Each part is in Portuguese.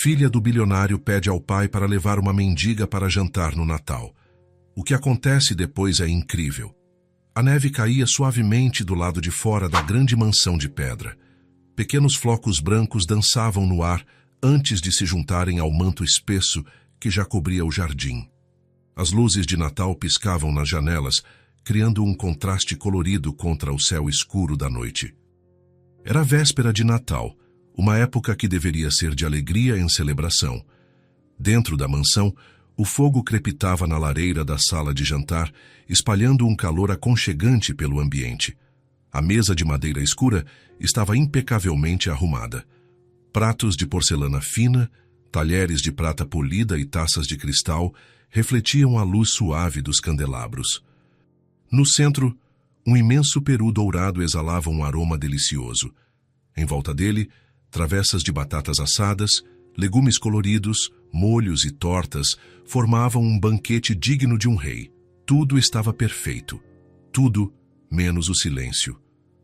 Filha do bilionário pede ao pai para levar uma mendiga para jantar no Natal. O que acontece depois é incrível. A neve caía suavemente do lado de fora da grande mansão de pedra. Pequenos flocos brancos dançavam no ar antes de se juntarem ao manto espesso que já cobria o jardim. As luzes de Natal piscavam nas janelas, criando um contraste colorido contra o céu escuro da noite. Era véspera de Natal, uma época que deveria ser de alegria em celebração. Dentro da mansão, o fogo crepitava na lareira da sala de jantar, espalhando um calor aconchegante pelo ambiente. A mesa de madeira escura estava impecavelmente arrumada. Pratos de porcelana fina, talheres de prata polida e taças de cristal refletiam a luz suave dos candelabros. No centro, um imenso peru dourado exalava um aroma delicioso. Em volta dele, travessas de batatas assadas, legumes coloridos, molhos e tortas formavam um banquete digno de um rei. Tudo estava perfeito. Tudo, menos o silêncio.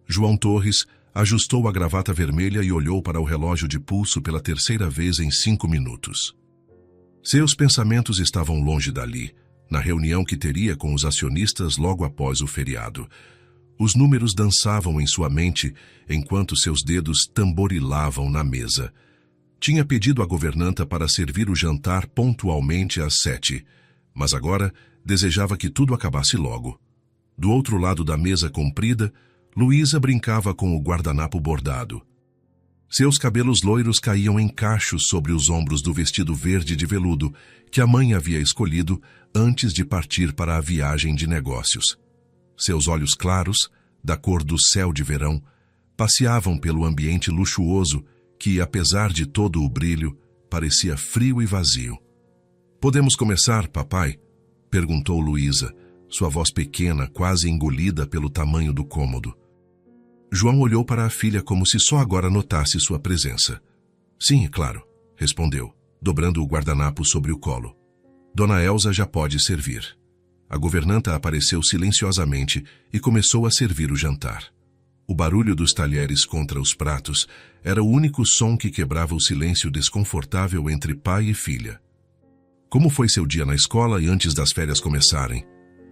João Torres ajustou a gravata vermelha e olhou para o relógio de pulso pela terceira vez em 5 minutos. Seus pensamentos estavam longe dali, na reunião que teria com os acionistas logo após o feriado. Os números dançavam em sua mente enquanto seus dedos tamborilavam na mesa. Tinha pedido à governanta para servir o jantar pontualmente às 7, mas agora desejava que tudo acabasse logo. Do outro lado da mesa comprida, Luísa brincava com o guardanapo bordado. Seus cabelos loiros caíam em cachos sobre os ombros do vestido verde de veludo que a mãe havia escolhido antes de partir para a viagem de negócios. Seus olhos claros, da cor do céu de verão, passeavam pelo ambiente luxuoso que, apesar de todo o brilho, parecia frio e vazio. "Podemos começar, papai?" perguntou Luísa, sua voz pequena, quase engolida pelo tamanho do cômodo. João olhou para a filha como se só agora notasse sua presença. "Sim, claro", respondeu, dobrando o guardanapo sobre o colo. "Dona Elsa já pode servir." A governanta apareceu silenciosamente e começou a servir o jantar. O barulho dos talheres contra os pratos era o único som que quebrava o silêncio desconfortável entre pai e filha. "Como foi seu dia na escola e antes das férias começarem?"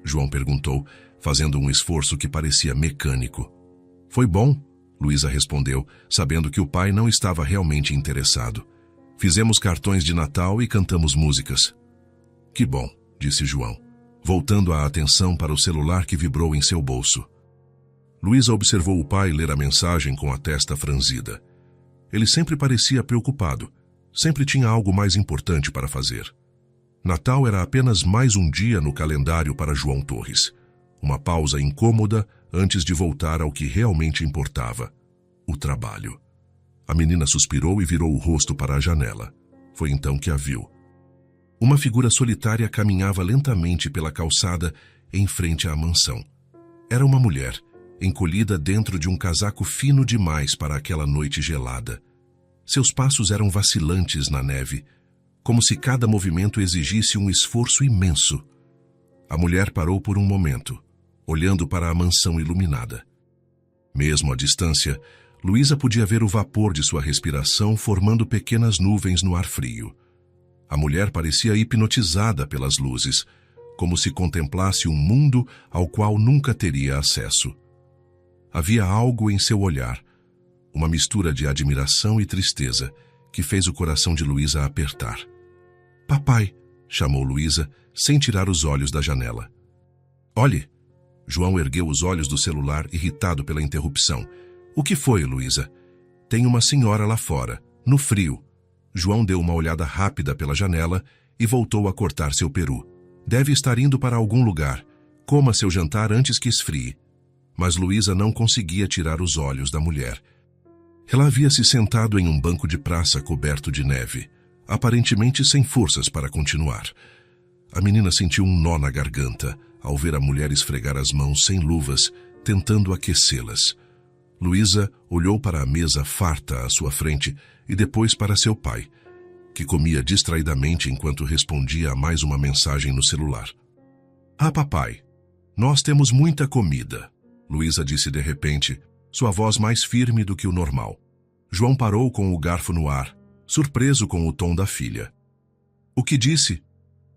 João perguntou, fazendo um esforço que parecia mecânico. "Foi bom", Luísa respondeu, sabendo que o pai não estava realmente interessado. "Fizemos cartões de Natal e cantamos músicas." "Que bom", disse João, voltando a atenção para o celular que vibrou em seu bolso. Luísa observou o pai ler a mensagem com a testa franzida. Ele sempre parecia preocupado, sempre tinha algo mais importante para fazer. Natal era apenas mais um dia no calendário para João Torres. Uma pausa incômoda antes de voltar ao que realmente importava: o trabalho. A menina suspirou e virou o rosto para a janela. Foi então que a viu. Uma figura solitária caminhava lentamente pela calçada em frente à mansão. Era uma mulher, encolhida dentro de um casaco fino demais para aquela noite gelada. Seus passos eram vacilantes na neve, como se cada movimento exigisse um esforço imenso. A mulher parou por um momento, olhando para a mansão iluminada. Mesmo à distância, Luísa podia ver o vapor de sua respiração formando pequenas nuvens no ar frio. A mulher parecia hipnotizada pelas luzes, como se contemplasse um mundo ao qual nunca teria acesso. Havia algo em seu olhar, uma mistura de admiração e tristeza, que fez o coração de Luísa apertar. "Papai", chamou Luísa, sem tirar os olhos da janela. "Olhe!" João ergueu os olhos do celular, irritado pela interrupção. "O que foi, Luísa?" "Tem uma senhora lá fora, no frio." João deu uma olhada rápida pela janela e voltou a cortar seu peru. "Deve estar indo para algum lugar. Coma seu jantar antes que esfrie." Mas Luísa não conseguia tirar os olhos da mulher. Ela havia se sentado em um banco de praça coberto de neve, aparentemente sem forças para continuar. A menina sentiu um nó na garganta ao ver a mulher esfregar as mãos sem luvas, tentando aquecê-las. Luísa olhou para a mesa farta à sua frente e depois para seu pai, que comia distraidamente enquanto respondia a mais uma mensagem no celular. "Ah, papai, nós temos muita comida", Luísa disse de repente, sua voz mais firme do que o normal. João parou com o garfo no ar, surpreso com o tom da filha. O que disse?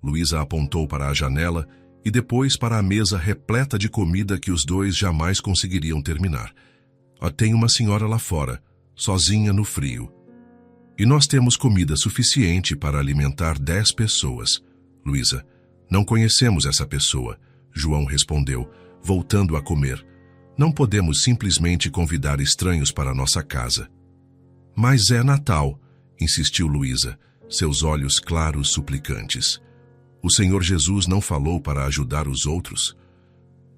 Luísa apontou para a janela e depois para a mesa repleta de comida que os dois jamais conseguiriam terminar. Tem uma senhora lá fora, sozinha no frio. E nós temos comida suficiente para alimentar 10 pessoas. Luísa, não conhecemos essa pessoa, João respondeu, voltando a comer. Não podemos simplesmente convidar estranhos para nossa casa. Mas é Natal, insistiu Luísa, seus olhos claros suplicantes. O Senhor Jesus não falou para ajudar os outros?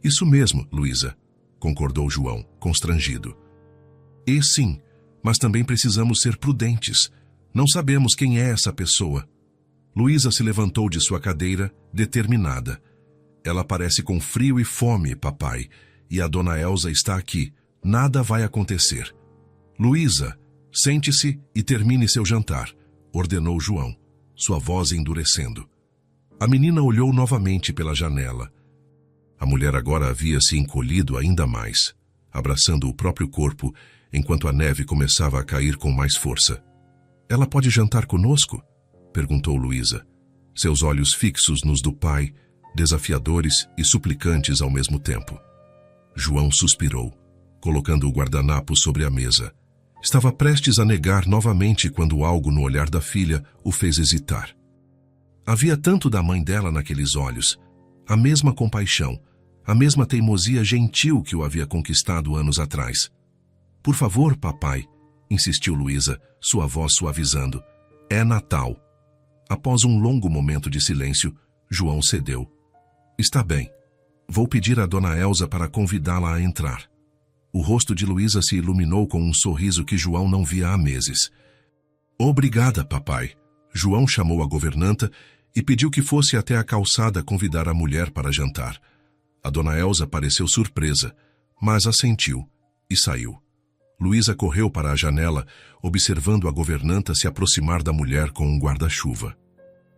Isso mesmo, Luísa, concordou João, constrangido. E sim, mas também precisamos ser prudentes. Não sabemos quem é essa pessoa. Luísa se levantou de sua cadeira, determinada. Ela parece com frio e fome, papai, e a dona Elsa está aqui. Nada vai acontecer. Luísa, sente-se e termine seu jantar, ordenou João, sua voz endurecendo. A menina olhou novamente pela janela. A mulher agora havia se encolhido ainda mais, abraçando o próprio corpo, enquanto a neve começava a cair com mais força. Ela pode jantar conosco? Perguntou Luísa, seus olhos fixos nos do pai, desafiadores e suplicantes ao mesmo tempo. João suspirou, colocando o guardanapo sobre a mesa. Estava prestes a negar novamente quando algo no olhar da filha o fez hesitar. Havia tanto da mãe dela naqueles olhos, a mesma compaixão, a mesma teimosia gentil que o havia conquistado anos atrás. Por favor, papai, insistiu Luísa, sua voz suavizando. É Natal. Após um longo momento de silêncio, João cedeu. Está bem. Vou pedir à dona Elsa para convidá-la a entrar. O rosto de Luísa se iluminou com um sorriso que João não via há meses. Obrigada, papai. João chamou a governanta e pediu que fosse até a calçada convidar a mulher para jantar. A dona Elsa pareceu surpresa, mas assentiu e saiu. Luísa correu para a janela, observando a governanta se aproximar da mulher com um guarda-chuva.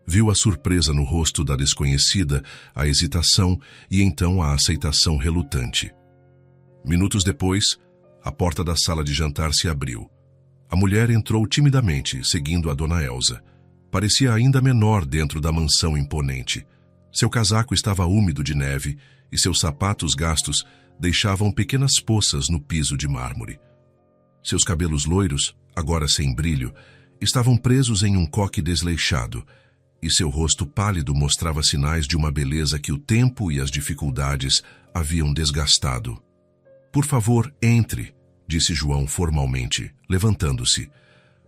Viu a surpresa no rosto da desconhecida, a hesitação e então a aceitação relutante. Minutos depois, a porta da sala de jantar se abriu. A mulher entrou timidamente, seguindo a dona Elsa. Parecia ainda menor dentro da mansão imponente. Seu casaco estava úmido de neve e seus sapatos gastos deixavam pequenas poças no piso de mármore. Seus cabelos loiros, agora sem brilho, estavam presos em um coque desleixado, e seu rosto pálido mostrava sinais de uma beleza que o tempo e as dificuldades haviam desgastado. Por favor, entre, disse João formalmente, levantando-se.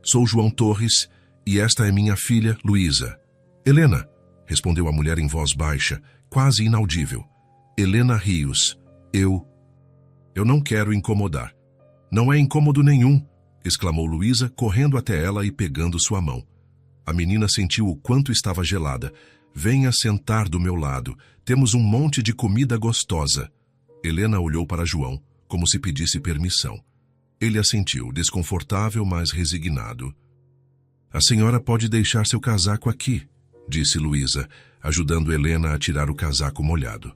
Sou João Torres e esta é minha filha, Luísa. Helena, respondeu a mulher em voz baixa, quase inaudível. Helena Rios, eu não quero incomodar. Não é incômodo nenhum, exclamou Luísa, correndo até ela e pegando sua mão. A menina sentiu o quanto estava gelada. Venha sentar do meu lado. Temos um monte de comida gostosa. Helena olhou para João, como se pedisse permissão. Ele assentiu, desconfortável, mas resignado. A senhora pode deixar seu casaco aqui, disse Luísa, ajudando Helena a tirar o casaco molhado.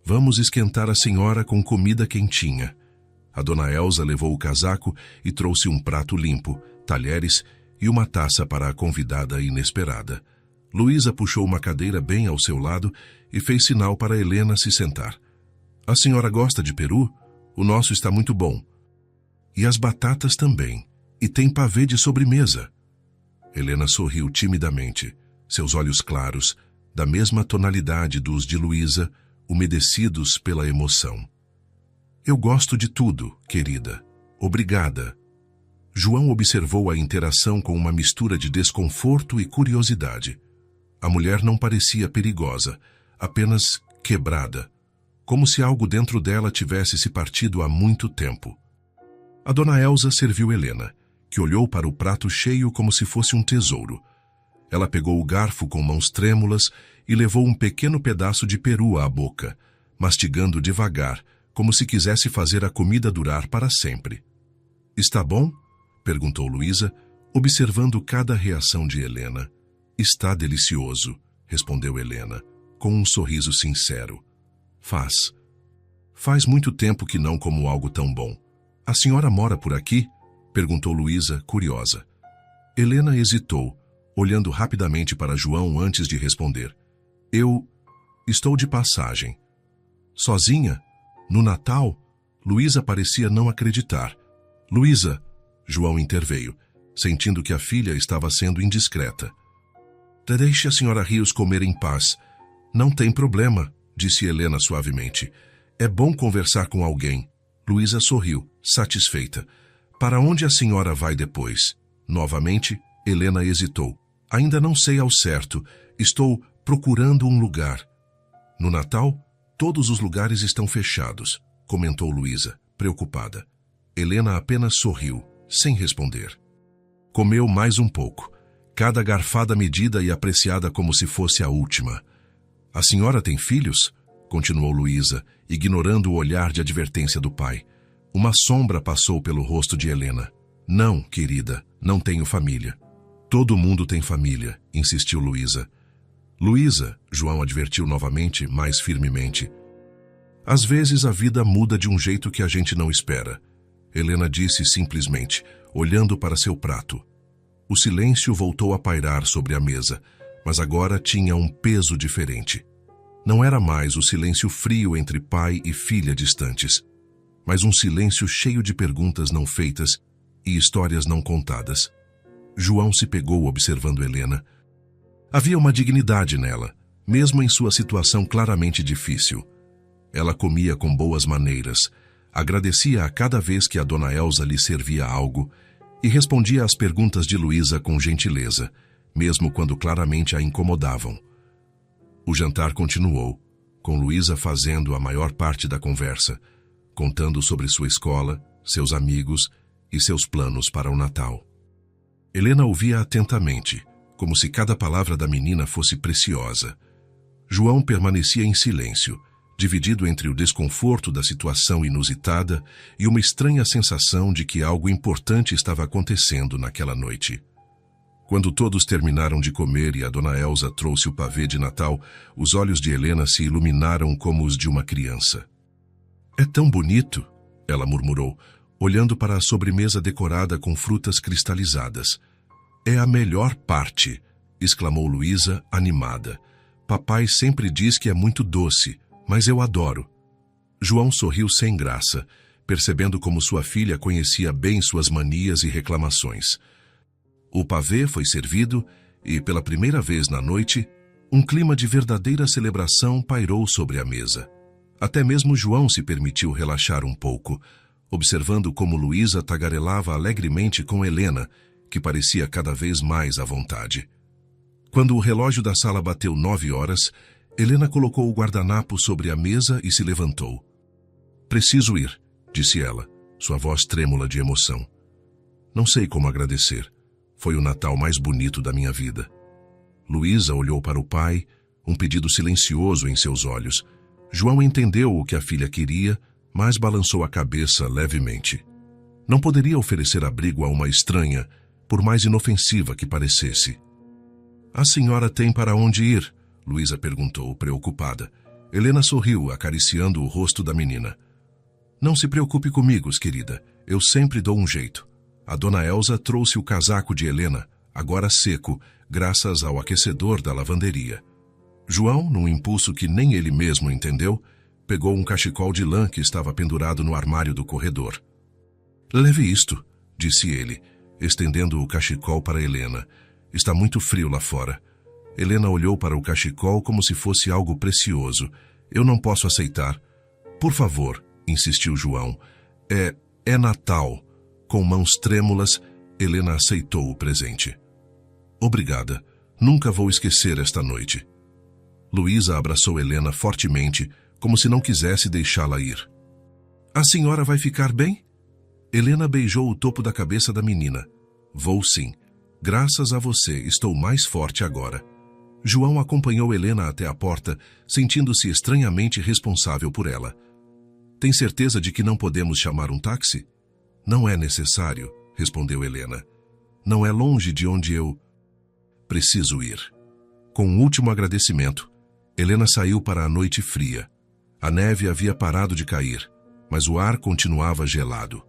Vamos esquentar a senhora com comida quentinha. A dona Elsa levou o casaco e trouxe um prato limpo, talheres e uma taça para a convidada inesperada. Luísa puxou uma cadeira bem ao seu lado e fez sinal para Helena se sentar. A senhora gosta de peru? O nosso está muito bom. E as batatas também. E tem pavê de sobremesa. Helena sorriu timidamente, seus olhos claros, da mesma tonalidade dos de Luísa, umedecidos pela emoção. Eu gosto de tudo, querida. Obrigada. João observou a interação com uma mistura de desconforto e curiosidade. A mulher não parecia perigosa, apenas quebrada, como se algo dentro dela tivesse se partido há muito tempo. A dona Elsa serviu Helena, que olhou para o prato cheio como se fosse um tesouro. Ela pegou o garfo com mãos trêmulas e levou um pequeno pedaço de peru à boca, mastigando devagar, como se quisesse fazer a comida durar para sempre. Está bom? Perguntou Luísa, observando cada reação de Helena. Está delicioso, respondeu Helena, com um sorriso sincero. Faz muito tempo que não como algo tão bom. A senhora mora por aqui? Perguntou Luísa, curiosa. Helena hesitou, olhando rapidamente para João antes de responder. Eu estou de passagem. Sozinha? No Natal? Luísa parecia não acreditar. Luísa, João interveio, sentindo que a filha estava sendo indiscreta. Deixe a senhora Rios comer em paz. Não tem problema, disse Helena suavemente. É bom conversar com alguém. Luísa sorriu, satisfeita. Para onde a senhora vai depois? Novamente, Helena hesitou. Ainda não sei ao certo. Estou procurando um lugar. No Natal, todos os lugares estão fechados, comentou Luísa, preocupada. Helena apenas sorriu, sem responder. Comeu mais um pouco, cada garfada medida e apreciada como se fosse a última. A senhora tem filhos? Continuou Luísa, ignorando o olhar de advertência do pai. Uma sombra passou pelo rosto de Helena. Não, querida, não tenho família. Todo mundo tem família, insistiu Luísa. Luísa, João advertiu novamente, mais firmemente. Às vezes a vida muda de um jeito que a gente não espera. Helena disse simplesmente, olhando para seu prato. O silêncio voltou a pairar sobre a mesa, mas agora tinha um peso diferente. Não era mais o silêncio frio entre pai e filha distantes, mas um silêncio cheio de perguntas não feitas e histórias não contadas. João se pegou observando Helena. Havia uma dignidade nela, mesmo em sua situação claramente difícil. Ela comia com boas maneiras, agradecia a cada vez que a dona Elsa lhe servia algo e respondia às perguntas de Luísa com gentileza, mesmo quando claramente a incomodavam. O jantar continuou, com Luísa fazendo a maior parte da conversa, contando sobre sua escola, seus amigos e seus planos para o Natal. Helena ouvia atentamente, como se cada palavra da menina fosse preciosa. João permanecia em silêncio, dividido entre o desconforto da situação inusitada e uma estranha sensação de que algo importante estava acontecendo naquela noite. Quando todos terminaram de comer e a dona Elsa trouxe o pavê de Natal, os olhos de Helena se iluminaram como os de uma criança. É tão bonito, ela murmurou, olhando para a sobremesa decorada com frutas cristalizadas. É a melhor parte, exclamou Luísa, animada. Papai sempre diz que é muito doce, mas eu adoro. João sorriu sem graça, percebendo como sua filha conhecia bem suas manias e reclamações. O pavê foi servido e, pela primeira vez na noite, um clima de verdadeira celebração pairou sobre a mesa. Até mesmo João se permitiu relaxar um pouco, observando como Luísa tagarelava alegremente com Helena, que parecia cada vez mais à vontade. Quando o relógio da sala bateu 9 horas, Helena colocou o guardanapo sobre a mesa e se levantou. Preciso ir, disse ela, sua voz trêmula de emoção. Não sei como agradecer. Foi o Natal mais bonito da minha vida. Luísa olhou para o pai, um pedido silencioso em seus olhos. João entendeu o que a filha queria, mas balançou a cabeça levemente. Não poderia oferecer abrigo a uma estranha, por mais inofensiva que parecesse. A senhora tem para onde ir? Luísa perguntou, preocupada. Helena sorriu, acariciando o rosto da menina. Não se preocupe comigo, querida. Eu sempre dou um jeito. A dona Elsa trouxe o casaco de Helena, agora seco, graças ao aquecedor da lavanderia. João, num impulso que nem ele mesmo entendeu, pegou um cachecol de lã que estava pendurado no armário do corredor. Leve isto, disse ele, estendendo o cachecol para Helena. Está muito frio lá fora. Helena olhou para o cachecol como se fosse algo precioso. Eu não posso aceitar. Por favor, insistiu João. É Natal. Com mãos trêmulas, Helena aceitou o presente. Obrigada. Nunca vou esquecer esta noite. Luísa abraçou Helena fortemente, como se não quisesse deixá-la ir. A senhora vai ficar bem? Helena beijou o topo da cabeça da menina. Vou sim. Graças a você, estou mais forte agora. João acompanhou Helena até a porta, sentindo-se estranhamente responsável por ela. Tem certeza de que não podemos chamar um táxi? Não é necessário, respondeu Helena. Não é longe de onde eu preciso ir. Com um último agradecimento, Helena saiu para a noite fria. A neve havia parado de cair, mas o ar continuava gelado.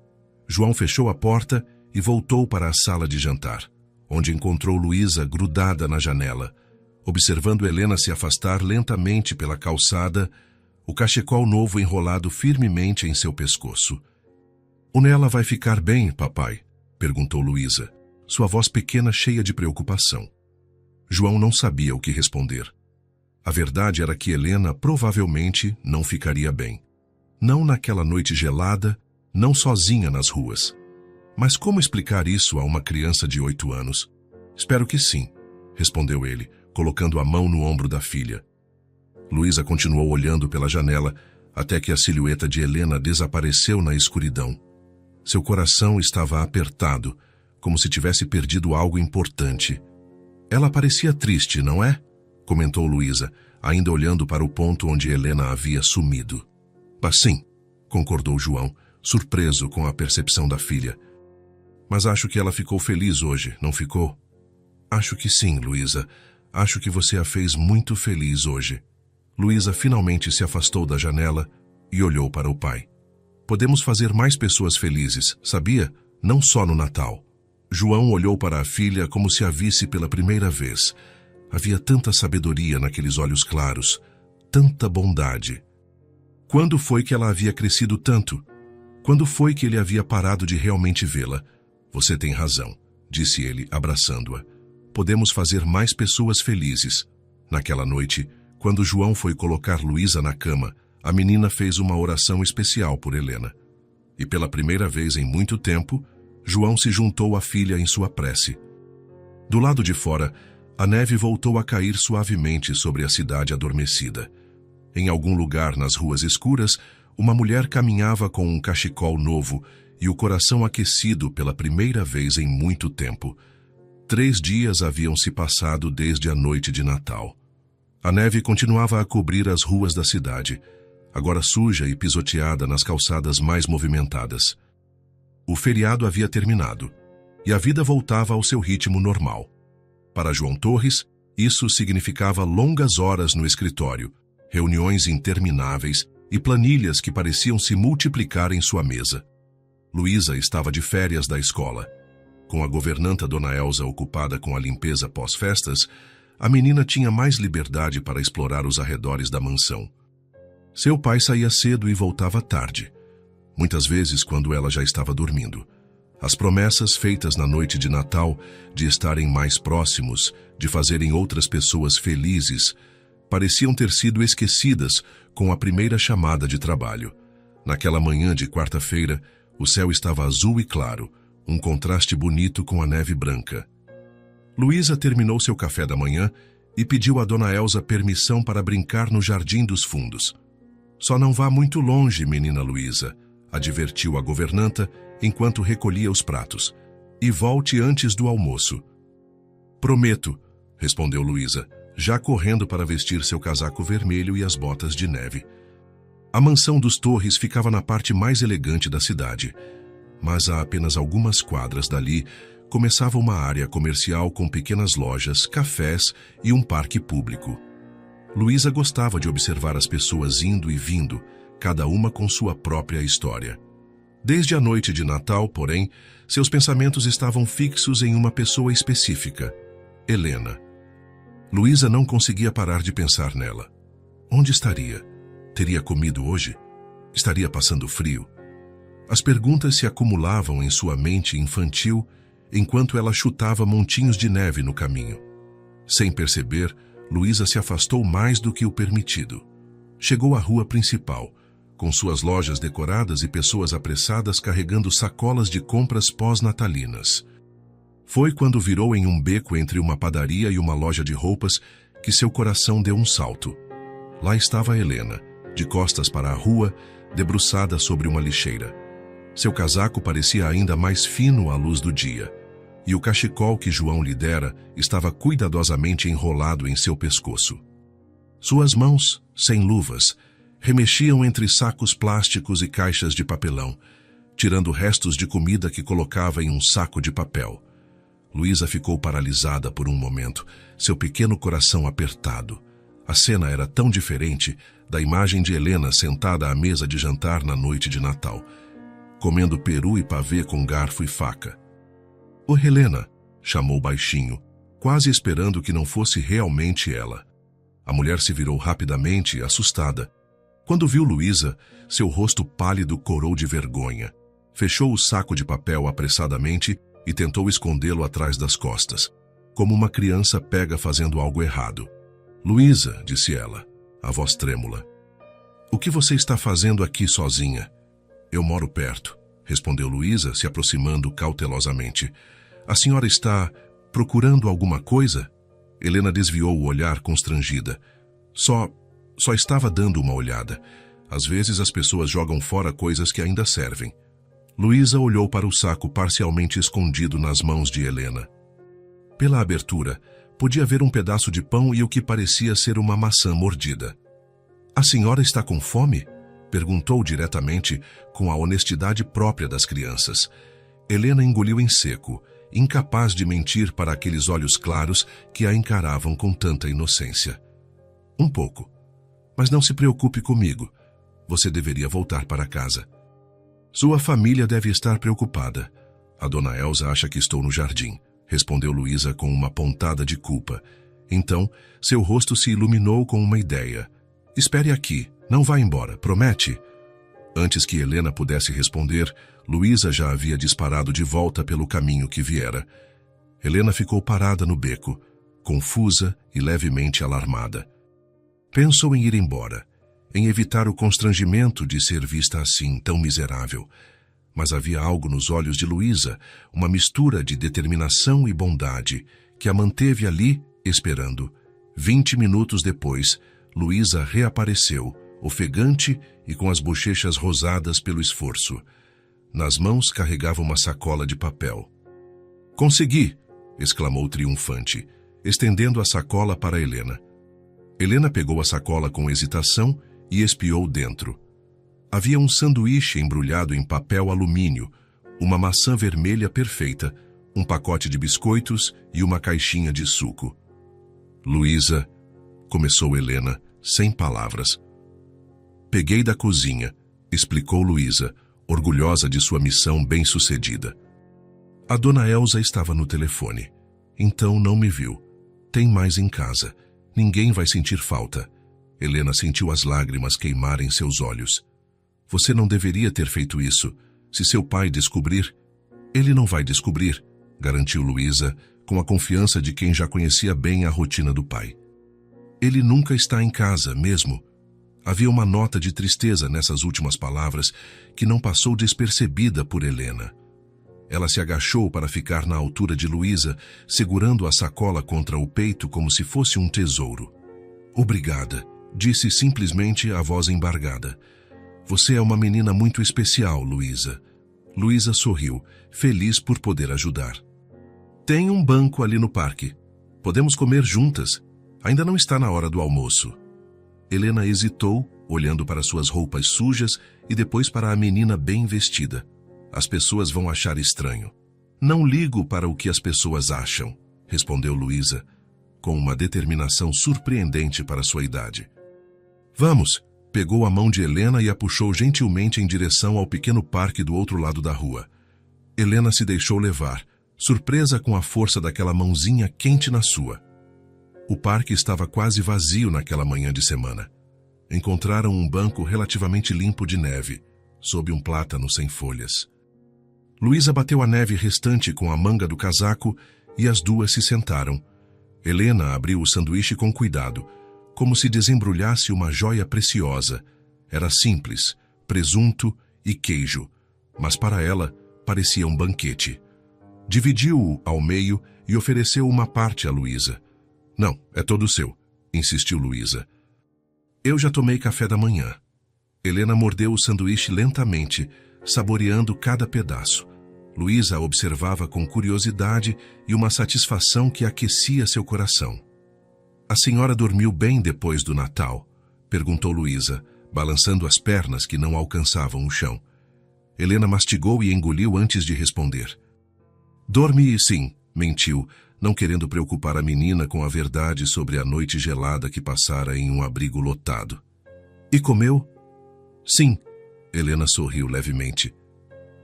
João fechou a porta e voltou para a sala de jantar, onde encontrou Luísa grudada na janela, observando Helena se afastar lentamente pela calçada, o cachecol novo enrolado firmemente em seu pescoço. "O Nela vai ficar bem, papai?" perguntou Luísa, sua voz pequena cheia de preocupação. João não sabia o que responder. A verdade era que Helena provavelmente não ficaria bem. Não naquela noite gelada, não sozinha nas ruas. Mas como explicar isso a uma criança de 8 anos? "Espero que sim", respondeu ele, colocando a mão no ombro da filha. Luísa continuou olhando pela janela até que a silhueta de Helena desapareceu na escuridão. Seu coração estava apertado, como se tivesse perdido algo importante. "Ela parecia triste, não é?" comentou Luísa, ainda olhando para o ponto onde Helena havia sumido. "Sim", concordou João, surpreso com a percepção da filha. "Mas acho que ela ficou feliz hoje, não ficou?" "Acho que sim, Luísa. Acho que você a fez muito feliz hoje." Luísa finalmente se afastou da janela e olhou para o pai. "Podemos fazer mais pessoas felizes, sabia? Não só no Natal." João olhou para a filha como se a visse pela primeira vez. Havia tanta sabedoria naqueles olhos claros, tanta bondade. Quando foi que ela havia crescido tanto? Quando foi que ele havia parado de realmente vê-la? "Você tem razão", disse ele, abraçando-a. "Podemos fazer mais pessoas felizes." Naquela noite, quando João foi colocar Luísa na cama, a menina fez uma oração especial por Helena. E pela primeira vez em muito tempo, João se juntou à filha em sua prece. Do lado de fora, a neve voltou a cair suavemente sobre a cidade adormecida. Em algum lugar nas ruas escuras, uma mulher caminhava com um cachecol novo e o coração aquecido pela primeira vez em muito tempo. 3 dias haviam se passado desde a noite de Natal. A neve continuava a cobrir as ruas da cidade, agora suja e pisoteada nas calçadas mais movimentadas. O feriado havia terminado, e a vida voltava ao seu ritmo normal. Para João Torres, isso significava longas horas no escritório, reuniões intermináveis e planilhas que pareciam se multiplicar em sua mesa. Luísa estava de férias da escola. Com a governanta Dona Elza ocupada com a limpeza pós-festas, a menina tinha mais liberdade para explorar os arredores da mansão. Seu pai saía cedo e voltava tarde, muitas vezes quando ela já estava dormindo. As promessas feitas na noite de Natal de estarem mais próximos, de fazerem outras pessoas felizes, pareciam ter sido esquecidas com a primeira chamada de trabalho. Naquela manhã de quarta-feira, o céu estava azul e claro, um contraste bonito com a neve branca. Luísa terminou seu café da manhã e pediu a Dona Elza permissão para brincar no jardim dos fundos. "Só não vá muito longe, menina Luísa", advertiu a governanta enquanto recolhia os pratos. "E volte antes do almoço." "Prometo", respondeu Luísa, já correndo para vestir seu casaco vermelho e as botas de neve. A mansão dos Torres ficava na parte mais elegante da cidade, mas a apenas algumas quadras dali começava uma área comercial com pequenas lojas, cafés e um parque público. Luísa gostava de observar as pessoas indo e vindo, cada uma com sua própria história. Desde a noite de Natal, porém, seus pensamentos estavam fixos em uma pessoa específica, Helena. Luísa não conseguia parar de pensar nela. Onde estaria? Teria comido hoje? Estaria passando frio? As perguntas se acumulavam em sua mente infantil enquanto ela chutava montinhos de neve no caminho. Sem perceber, Luísa se afastou mais do que o permitido. Chegou à rua principal, com suas lojas decoradas e pessoas apressadas carregando sacolas de compras pós-natalinas. Foi quando virou em um beco entre uma padaria e uma loja de roupas que seu coração deu um salto. Lá estava Helena, de costas para a rua, debruçada sobre uma lixeira. Seu casaco parecia ainda mais fino à luz do dia, e o cachecol que João lhe dera estava cuidadosamente enrolado em seu pescoço. Suas mãos, sem luvas, remexiam entre sacos plásticos e caixas de papelão, tirando restos de comida que colocava em um saco de papel. Luísa ficou paralisada por um momento, seu pequeno coração apertado. A cena era tão diferente da imagem de Helena sentada à mesa de jantar na noite de Natal, comendo peru e pavê com garfo e faca. "Ô Helena", chamou baixinho, quase esperando que não fosse realmente ela. A mulher se virou rapidamente, assustada. Quando viu Luísa, seu rosto pálido corou de vergonha. Fechou o saco de papel apressadamente e tentou escondê-lo atrás das costas, como uma criança pega fazendo algo errado. Luísa, disse ela, a voz trêmula. O que você está fazendo aqui sozinha? Eu moro perto, respondeu Luísa, se aproximando cautelosamente. A senhora está procurando alguma coisa? Helena desviou o olhar constrangida. Só estava dando uma olhada. Às vezes as pessoas jogam fora coisas que ainda servem. Luísa olhou para o saco parcialmente escondido nas mãos de Helena. Pela abertura, podia ver um pedaço de pão e o que parecia ser uma maçã mordida. A senhora está com fome? Perguntou diretamente, com a honestidade própria das crianças. Helena engoliu em seco, incapaz de mentir para aqueles olhos claros que a encaravam com tanta inocência. Um pouco. Mas não se preocupe comigo. Você deveria voltar para casa. Sua família deve estar preocupada. A dona Elsa acha que estou no jardim, respondeu Luísa com uma pontada de culpa. Então, seu rosto se iluminou com uma ideia. Espere aqui, não vá embora, promete? Antes que Helena pudesse responder, Luísa já havia disparado de volta pelo caminho que viera. Helena ficou parada no beco, confusa e levemente alarmada. Pensou em ir embora, em evitar o constrangimento de ser vista assim, tão miserável. Mas havia algo nos olhos de Luísa, uma mistura de determinação e bondade, que a manteve ali, esperando. 20 minutos depois, Luísa reapareceu, ofegante e com as bochechas rosadas pelo esforço. Nas mãos carregava uma sacola de papel. "Consegui!" exclamou triunfante, estendendo a sacola para Helena. Helena pegou a sacola com hesitação e espiou dentro. Havia um sanduíche embrulhado em papel alumínio, uma maçã vermelha perfeita, um pacote de biscoitos e uma caixinha de suco. "Luísa", começou Helena, sem palavras. "Peguei da cozinha", explicou Luísa, orgulhosa de sua missão bem-sucedida. A dona Elsa estava no telefone. Então não me viu. Tem mais em casa. Ninguém vai sentir falta. Helena sentiu as lágrimas queimarem seus olhos. Você não deveria ter feito isso. Se seu pai descobrir... Ele não vai descobrir, garantiu Luísa, com a confiança de quem já conhecia bem a rotina do pai. Ele nunca está em casa, mesmo. Havia uma nota de tristeza nessas últimas palavras que não passou despercebida por Helena. Ela se agachou para ficar na altura de Luísa, segurando a sacola contra o peito como se fosse um tesouro. "Obrigada", disse simplesmente a voz embargada. "Você é uma menina muito especial, Luísa." Luísa sorriu, feliz por poder ajudar. "Tem um banco ali no parque. Podemos comer juntas. Ainda não está na hora do almoço." Helena hesitou, olhando para suas roupas sujas e depois para a menina bem vestida. "As pessoas vão achar estranho." "Não ligo para o que as pessoas acham", respondeu Luísa, com uma determinação surpreendente para sua idade. "Vamos", pegou a mão de Helena e a puxou gentilmente em direção ao pequeno parque do outro lado da rua. Helena se deixou levar, surpresa com a força daquela mãozinha quente na sua. O parque estava quase vazio naquela manhã de semana. Encontraram um banco relativamente limpo de neve, sob um plátano sem folhas. Luísa bateu a neve restante com a manga do casaco e as duas se sentaram. Helena abriu o sanduíche com cuidado, como se desembrulhasse uma joia preciosa. Era simples, presunto e queijo, mas para ela parecia um banquete. Dividiu-o ao meio e ofereceu uma parte a Luísa. "Não, é todo seu", insistiu Luísa. "Eu já tomei café da manhã." Helena mordeu o sanduíche lentamente, saboreando cada pedaço. Luísa a observava com curiosidade e uma satisfação que aquecia seu coração. "A senhora dormiu bem depois do Natal?" perguntou Luísa, balançando as pernas que não alcançavam o chão. Helena mastigou e engoliu antes de responder. "Dormi sim", mentiu, não querendo preocupar a menina com a verdade sobre a noite gelada que passara em um abrigo lotado. "E comeu?" "Sim", Helena sorriu levemente.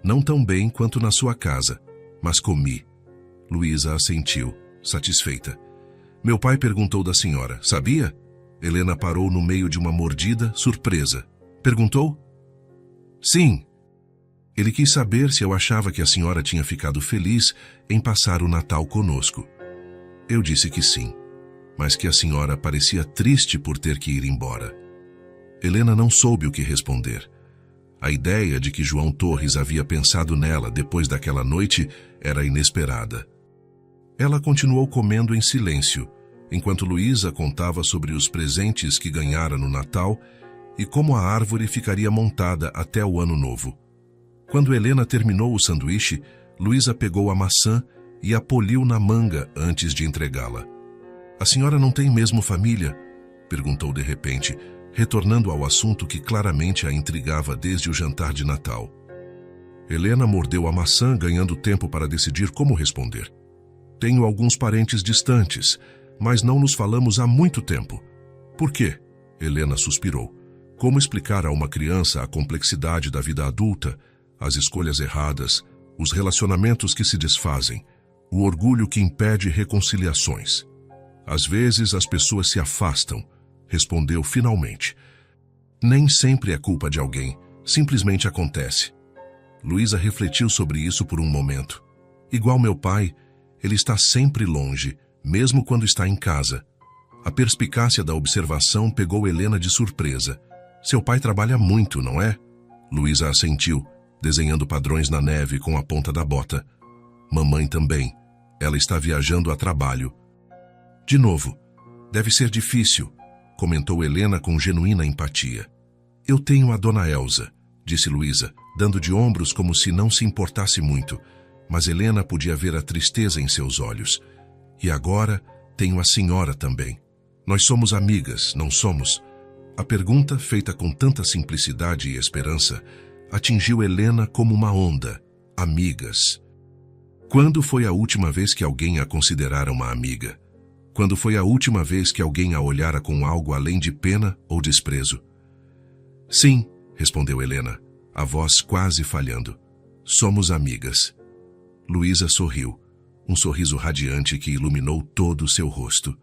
"Não tão bem quanto na sua casa, mas comi." Luísa assentiu, satisfeita. Meu pai perguntou da senhora, sabia? Helena parou no meio de uma mordida, surpresa. Perguntou? Sim. Ele quis saber se eu achava que a senhora tinha ficado feliz em passar o Natal conosco. Eu disse que sim, mas que a senhora parecia triste por ter que ir embora. Helena não soube o que responder. A ideia de que João Torres havia pensado nela depois daquela noite era inesperada. Ela continuou comendo em silêncio, enquanto Luísa contava sobre os presentes que ganhara no Natal e como a árvore ficaria montada até o Ano Novo. Quando Helena terminou o sanduíche, Luísa pegou a maçã e a poliu na manga antes de entregá-la. A senhora não tem mesmo família? Perguntou de repente, retornando ao assunto que claramente a intrigava desde o jantar de Natal. Helena mordeu a maçã, ganhando tempo para decidir como responder. Tenho alguns parentes distantes, mas não nos falamos há muito tempo. Por quê? Helena suspirou. Como explicar a uma criança a complexidade da vida adulta, as escolhas erradas, os relacionamentos que se desfazem, o orgulho que impede reconciliações? Às vezes as pessoas se afastam, respondeu finalmente. Nem sempre é culpa de alguém, simplesmente acontece. Luísa refletiu sobre isso por um momento. Igual meu pai, ele está sempre longe, mesmo quando está em casa. A perspicácia da observação pegou Helena de surpresa. Seu pai trabalha muito, não é? Luísa assentiu, desenhando padrões na neve com a ponta da bota. Mamãe também. Ela está viajando a trabalho. De novo, deve ser difícil, comentou Helena com genuína empatia. Eu tenho a dona Elsa, disse Luísa, dando de ombros como se não se importasse muito, mas Helena podia ver a tristeza em seus olhos. E agora tenho a senhora também. Nós somos amigas, não somos? A pergunta, feita com tanta simplicidade e esperança, atingiu Helena como uma onda. Amigas. Quando foi a última vez que alguém a considerara uma amiga? Quando foi a última vez que alguém a olhara com algo além de pena ou desprezo? Sim, respondeu Helena, a voz quase falhando. Somos amigas. Luísa sorriu, um sorriso radiante que iluminou todo o seu rosto.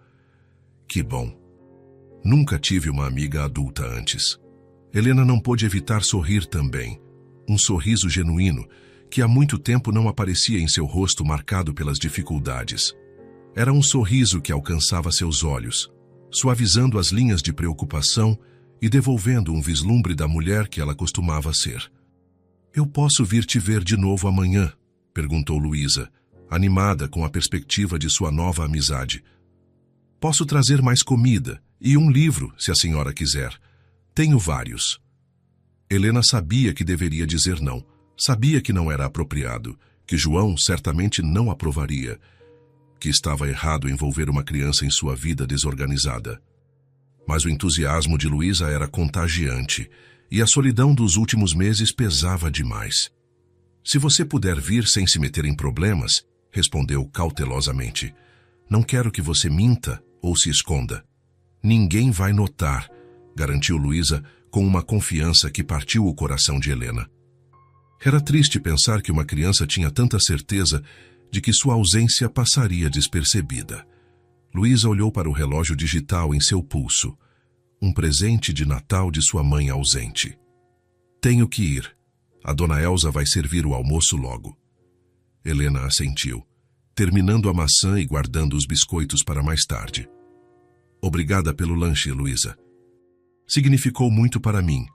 Que bom. Nunca tive uma amiga adulta antes. Helena não pôde evitar sorrir também. Um sorriso genuíno, que há muito tempo não aparecia em seu rosto marcado pelas dificuldades. Era um sorriso que alcançava seus olhos, suavizando as linhas de preocupação e devolvendo um vislumbre da mulher que ela costumava ser. Eu posso vir te ver de novo amanhã? Perguntou Luísa, animada com a perspectiva de sua nova amizade. Posso trazer mais comida e um livro, se a senhora quiser. Tenho vários. Helena sabia que deveria dizer não. Sabia que não era apropriado, que João certamente não aprovaria, que estava errado envolver uma criança em sua vida desorganizada. Mas o entusiasmo de Luísa era contagiante, e a solidão dos últimos meses pesava demais. Se você puder vir sem se meter em problemas, respondeu cautelosamente. Não quero que você minta ou se esconda. Ninguém vai notar, garantiu Luísa com uma confiança que partiu o coração de Helena. Era triste pensar que uma criança tinha tanta certeza de que sua ausência passaria despercebida. Luísa olhou para o relógio digital em seu pulso. Um presente de Natal de sua mãe ausente. Tenho que ir. A dona Elsa vai servir o almoço logo. Helena assentiu, terminando a maçã e guardando os biscoitos para mais tarde. Obrigada pelo lanche, Luísa. Significou muito para mim.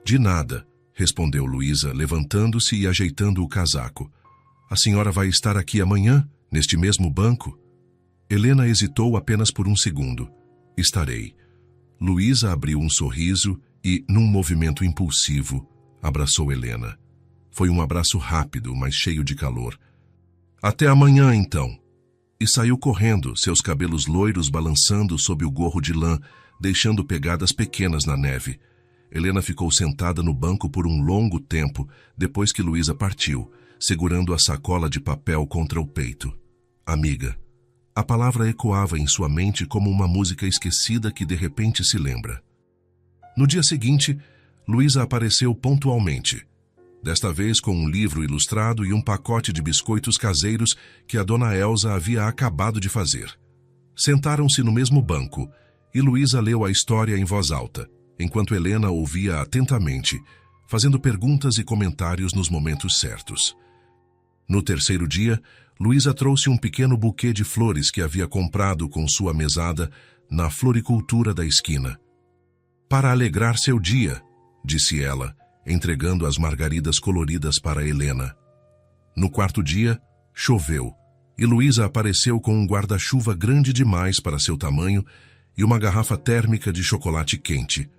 De nada, respondeu Luísa, levantando-se e ajeitando o casaco. A senhora vai estar aqui amanhã, neste mesmo banco? Helena hesitou apenas por um segundo. Estarei. Luísa abriu um sorriso e, num movimento impulsivo, abraçou Helena. Foi um abraço rápido, mas cheio de calor. Até amanhã, então. E saiu correndo, seus cabelos loiros balançando sob o gorro de lã, deixando pegadas pequenas na neve. Helena ficou sentada no banco por um longo tempo, depois que Luísa partiu, segurando a sacola de papel contra o peito. Amiga. A palavra ecoava em sua mente como uma música esquecida que de repente se lembra. No dia seguinte, Luísa apareceu pontualmente. desta vez com um livro ilustrado e um pacote de biscoitos caseiros que a dona Elsa havia acabado de fazer. Sentaram-se no mesmo banco e Luísa leu a história em voz alta, enquanto Helena ouvia atentamente, fazendo perguntas e comentários nos momentos certos. No terceiro dia, Luísa trouxe um pequeno buquê de flores que havia comprado com sua mesada na floricultura da esquina. "Para alegrar seu dia", disse ela, entregando as margaridas coloridas para Helena. No quarto dia, choveu, e Luísa apareceu com um guarda-chuva grande demais para seu tamanho e uma garrafa térmica de chocolate quente.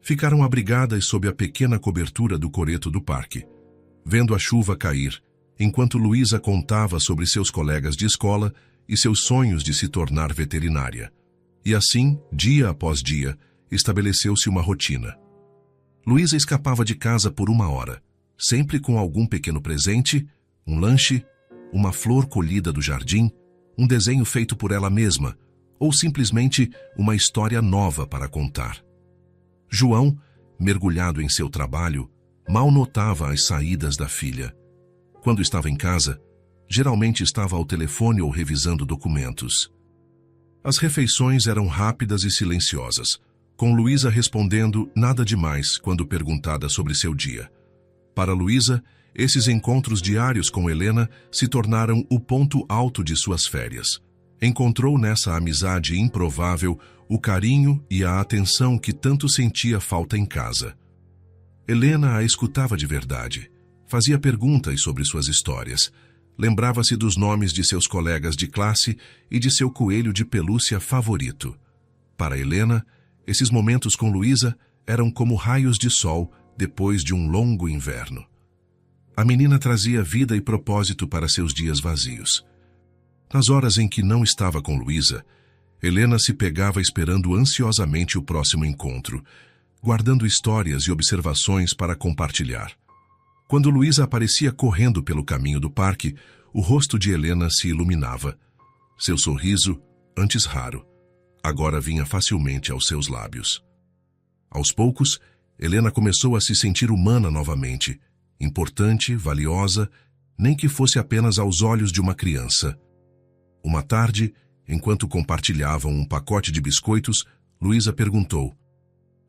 Ficaram abrigadas sob a pequena cobertura do coreto do parque, vendo a chuva cair, enquanto Luísa contava sobre seus colegas de escola e seus sonhos de se tornar veterinária. E assim, dia após dia, estabeleceu-se uma rotina. Luísa escapava de casa por 1 hora, sempre com algum pequeno presente, um lanche, uma flor colhida do jardim, um desenho feito por ela mesma, ou simplesmente uma história nova para contar. João, mergulhado em seu trabalho, mal notava as saídas da filha. Quando estava em casa, geralmente estava ao telefone ou revisando documentos. As refeições eram rápidas e silenciosas, com Luísa respondendo nada demais quando perguntada sobre seu dia. Para Luísa, esses encontros diários com Helena se tornaram o ponto alto de suas férias. Encontrou nessa amizade improvável o carinho e a atenção que tanto sentia falta em casa. Helena a escutava de verdade, fazia perguntas sobre suas histórias, lembrava-se dos nomes de seus colegas de classe e de seu coelho de pelúcia favorito. Para Helena, esses momentos com Luísa eram como raios de sol depois de um longo inverno. A menina trazia vida e propósito para seus dias vazios. Nas horas em que não estava com Luísa, Helena se pegava esperando ansiosamente o próximo encontro, guardando histórias e observações para compartilhar. Quando Luísa aparecia correndo pelo caminho do parque, o rosto de Helena se iluminava. Seu sorriso, antes raro, agora vinha facilmente aos seus lábios. Aos poucos, Helena começou a se sentir humana novamente, importante, valiosa, nem que fosse apenas aos olhos de uma criança. Uma tarde, enquanto compartilhavam um pacote de biscoitos, Luísa perguntou: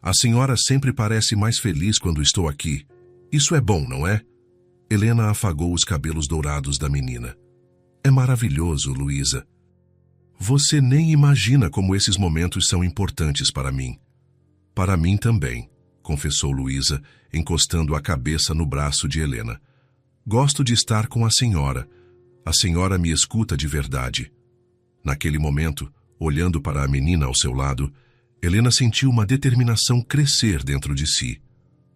"A senhora sempre parece mais feliz quando estou aqui. Isso é bom, não é?" Helena afagou os cabelos dourados da menina. "É maravilhoso, Luísa. Você nem imagina como esses momentos são importantes para mim." "Para mim também", confessou Luísa, encostando a cabeça no braço de Helena. "Gosto de estar com a senhora. A senhora me escuta de verdade." Naquele momento, olhando para a menina ao seu lado, Helena sentiu uma determinação crescer dentro de si.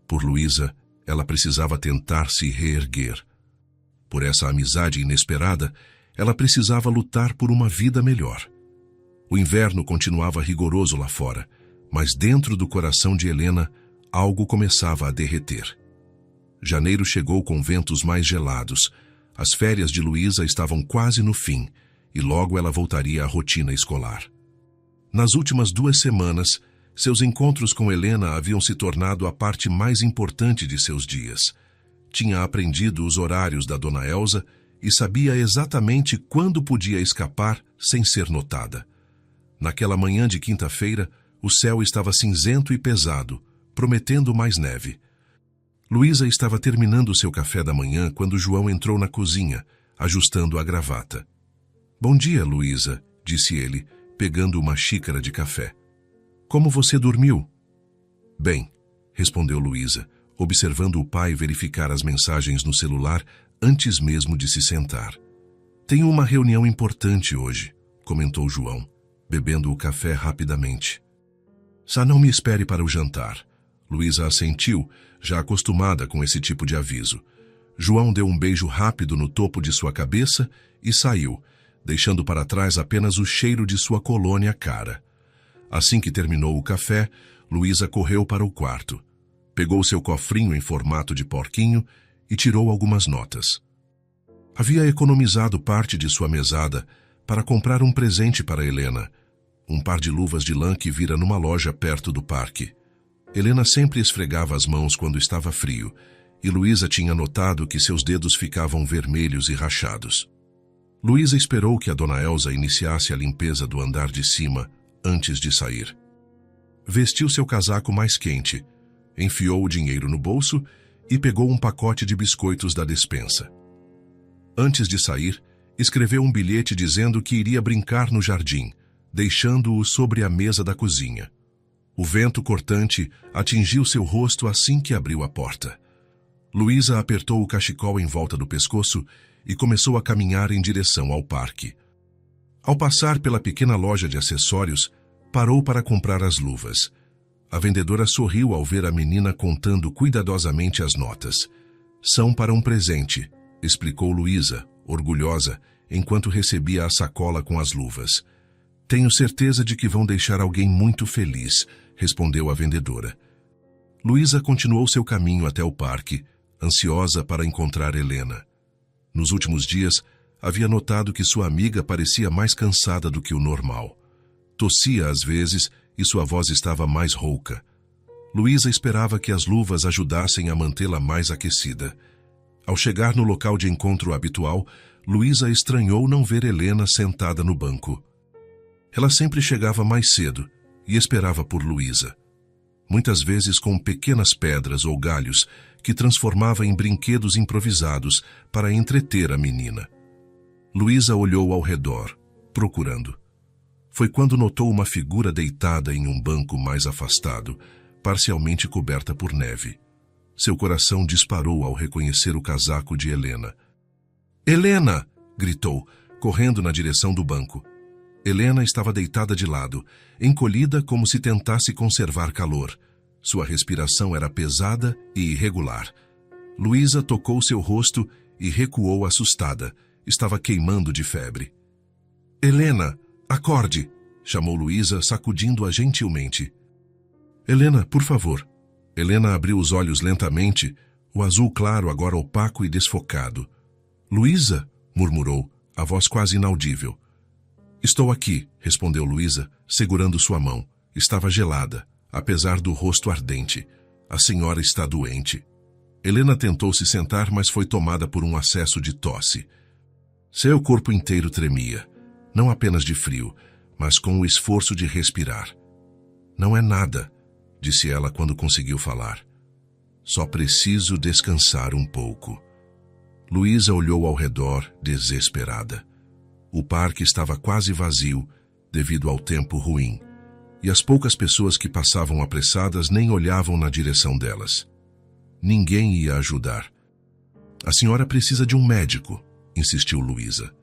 Por Luísa, ela precisava tentar se reerguer. Por essa amizade inesperada, ela precisava lutar por uma vida melhor. O inverno continuava rigoroso lá fora, mas dentro do coração de Helena, algo começava a derreter. Janeiro chegou com ventos mais gelados. As férias de Luísa estavam quase no fim, e logo ela voltaria à rotina escolar. Nas últimas 2 semanas, seus encontros com Helena haviam se tornado a parte mais importante de seus dias. Tinha aprendido os horários da dona Elsa e sabia exatamente quando podia escapar sem ser notada. Naquela manhã de quinta-feira, o céu estava cinzento e pesado, prometendo mais neve. Luísa estava terminando seu café da manhã quando João entrou na cozinha, ajustando a gravata. "Bom dia, Luísa", disse ele, pegando uma xícara de café. "Como você dormiu?" "Bem", respondeu Luísa, observando o pai verificar as mensagens no celular antes mesmo de se sentar. "Tenho uma reunião importante hoje", comentou João, bebendo o café rapidamente. "Só não me espere para o jantar." Luísa assentiu, já acostumada com esse tipo de aviso. João deu um beijo rápido no topo de sua cabeça e saiu, deixando para trás apenas o cheiro de sua colônia cara. Assim que terminou o café, Luísa correu para o quarto. Pegou seu cofrinho em formato de porquinho e tirou algumas notas. Havia economizado parte de sua mesada para comprar um presente para Helena, um par de luvas de lã que vira numa loja perto do parque. Helena sempre esfregava as mãos quando estava frio, e Luísa tinha notado que seus dedos ficavam vermelhos e rachados. Luísa esperou que a dona Elsa iniciasse a limpeza do andar de cima antes de sair. Vestiu seu casaco mais quente, enfiou o dinheiro no bolso e pegou um pacote de biscoitos da despensa. Antes de sair, escreveu um bilhete dizendo que iria brincar no jardim, deixando-o sobre a mesa da cozinha. O vento cortante atingiu seu rosto assim que abriu a porta. Luísa apertou o cachecol em volta do pescoço e começou a caminhar em direção ao parque. Ao passar pela pequena loja de acessórios, parou para comprar as luvas. A vendedora sorriu ao ver a menina contando cuidadosamente as notas. "São para um presente", explicou Luísa, orgulhosa, enquanto recebia a sacola com as luvas. "Tenho certeza de que vão deixar alguém muito feliz", respondeu a vendedora. Luísa continuou seu caminho até o parque, ansiosa para encontrar Helena. Nos últimos dias, havia notado que sua amiga parecia mais cansada do que o normal. Tossia às vezes e sua voz estava mais rouca. Luísa esperava que as luvas ajudassem a mantê-la mais aquecida. Ao chegar no local de encontro habitual, Luísa estranhou não ver Helena sentada no banco. Ela sempre chegava mais cedo e esperava por Luísa. Muitas vezes com pequenas pedras ou galhos que transformava em brinquedos improvisados para entreter a menina. Luísa olhou ao redor, procurando. Foi quando notou uma figura deitada em um banco mais afastado, parcialmente coberta por neve. Seu coração disparou ao reconhecer o casaco de Helena. "Helena!" gritou, correndo na direção do banco. Helena estava deitada de lado, encolhida como se tentasse conservar calor. Sua respiração era pesada e irregular. Luísa tocou seu rosto e recuou assustada. Estava queimando de febre. "Helena, acorde!" chamou Luísa, sacudindo-a gentilmente. "Helena, por favor." Helena abriu os olhos lentamente, o azul claro agora opaco e desfocado. "Luísa?" murmurou, a voz quase inaudível. "Estou aqui", respondeu Luísa, segurando sua mão. Estava gelada, apesar do rosto ardente. "A senhora está doente." Helena tentou se sentar, mas foi tomada por um acesso de tosse. Seu corpo inteiro tremia, não apenas de frio, mas com o esforço de respirar. "Não é nada", disse ela quando conseguiu falar. "Só preciso descansar um pouco." Luísa olhou ao redor, desesperada. O parque estava quase vazio, devido ao tempo ruim, e as poucas pessoas que passavam apressadas nem olhavam na direção delas. Ninguém ia ajudar. "A senhora precisa de um médico", insistiu Luísa.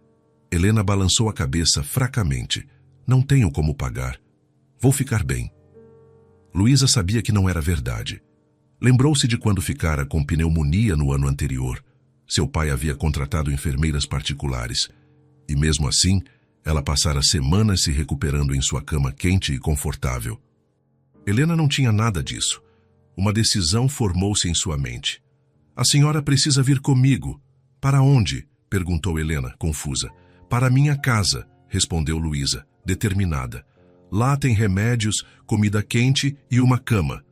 Helena balançou a cabeça fracamente. "Não tenho como pagar. Vou ficar bem." Luísa sabia que não era verdade. Lembrou-se de quando ficara com pneumonia no ano anterior. Seu pai havia contratado enfermeiras particulares. E mesmo assim, ela passara semanas se recuperando em sua cama quente e confortável. Helena não tinha nada disso. Uma decisão formou-se em sua mente. "A senhora precisa vir comigo." "Para onde?" perguntou Helena, confusa. "Para minha casa", respondeu Luísa, determinada. "Lá tem remédios, comida quente e uma cama."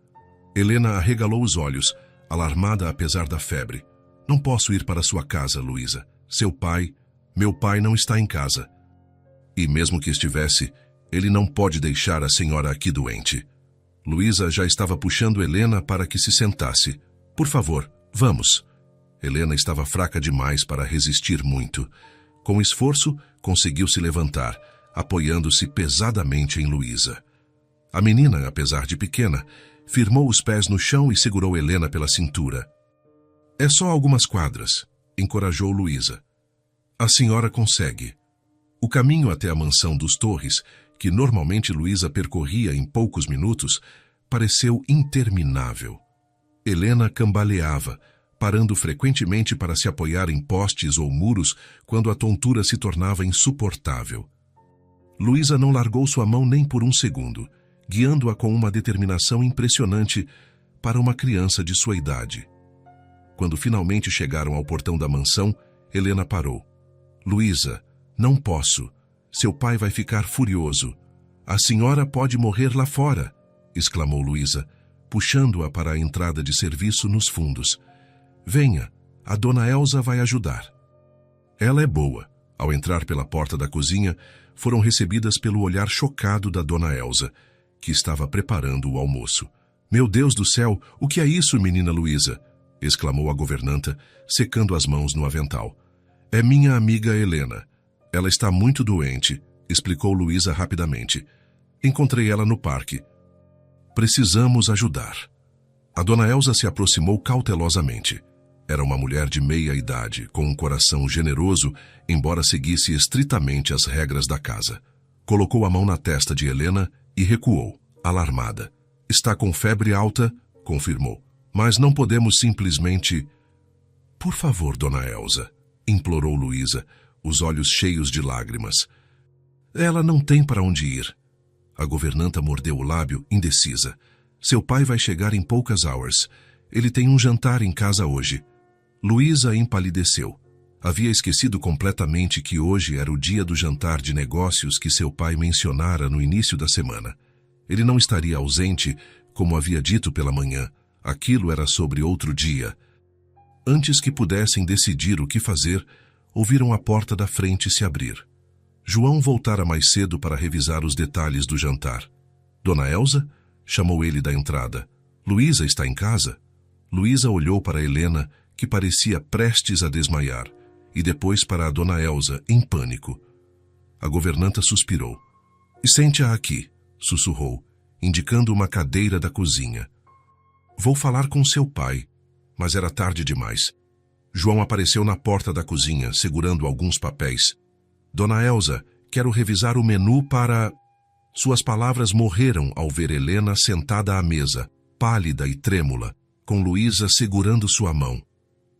Helena arregalou os olhos, alarmada apesar da febre. "Não posso ir para sua casa, Luísa. Meu pai não está em casa." "E mesmo que estivesse, ele não pode deixar a senhora aqui doente." Luísa já estava puxando Helena para que se sentasse. "Por favor, vamos." Helena estava fraca demais para resistir muito. Com esforço, conseguiu se levantar, apoiando-se pesadamente em Luísa. A menina, apesar de pequena, firmou os pés no chão e segurou Helena pela cintura. "É só algumas quadras", encorajou Luísa. "A senhora consegue." O caminho até a mansão dos Torres, que normalmente Luísa percorria em poucos minutos, pareceu interminável. Helena cambaleava, parando frequentemente para se apoiar em postes ou muros quando a tontura se tornava insuportável. Luísa não largou sua mão nem por um segundo, guiando-a com uma determinação impressionante para uma criança de sua idade. Quando finalmente chegaram ao portão da mansão, Helena parou. "Luísa, não posso. Seu pai vai ficar furioso. A senhora pode morrer lá fora", exclamou Luísa, puxando-a para a entrada de serviço nos fundos. Venha, a dona Elsa vai ajudar. Ela é boa. Ao entrar pela porta da cozinha, foram recebidas pelo olhar chocado da dona Elsa, que estava preparando o almoço. Meu Deus do céu, o que é isso, menina Luísa? Exclamou a governanta, secando as mãos no avental. É minha amiga Helena. Ela está muito doente, explicou Luísa rapidamente. Encontrei ela no parque. Precisamos ajudar. A dona Elsa se aproximou cautelosamente. Era uma mulher de meia idade, com um coração generoso, embora seguisse estritamente as regras da casa. Colocou a mão na testa de Helena e recuou, alarmada. Está com febre alta? Confirmou. Mas não podemos simplesmente... Por favor, dona Elsa, implorou Luísa, os olhos cheios de lágrimas. Ela não tem para onde ir. A governanta mordeu o lábio, indecisa. Seu pai vai chegar em poucas horas. Ele tem um jantar em casa hoje. Luísa empalideceu. Havia esquecido completamente que hoje era o dia do jantar de negócios que seu pai mencionara no início da semana. Ele não estaria ausente, como havia dito pela manhã. Aquilo era sobre outro dia. Antes que pudessem decidir o que fazer, ouviram a porta da frente se abrir. João voltara mais cedo para revisar os detalhes do jantar. Dona Elsa? Chamou ele da entrada. Luísa está em casa? Luísa olhou para Helena, que parecia prestes a desmaiar, e depois para a dona Elsa, em pânico. A governanta suspirou. Sente-a aqui, sussurrou, indicando uma cadeira da cozinha. Vou falar com seu pai, mas era tarde demais. João apareceu na porta da cozinha, segurando alguns papéis. Dona Elsa, quero revisar o menu para... Suas palavras morreram ao ver Helena sentada à mesa, pálida e trêmula, com Luísa segurando sua mão.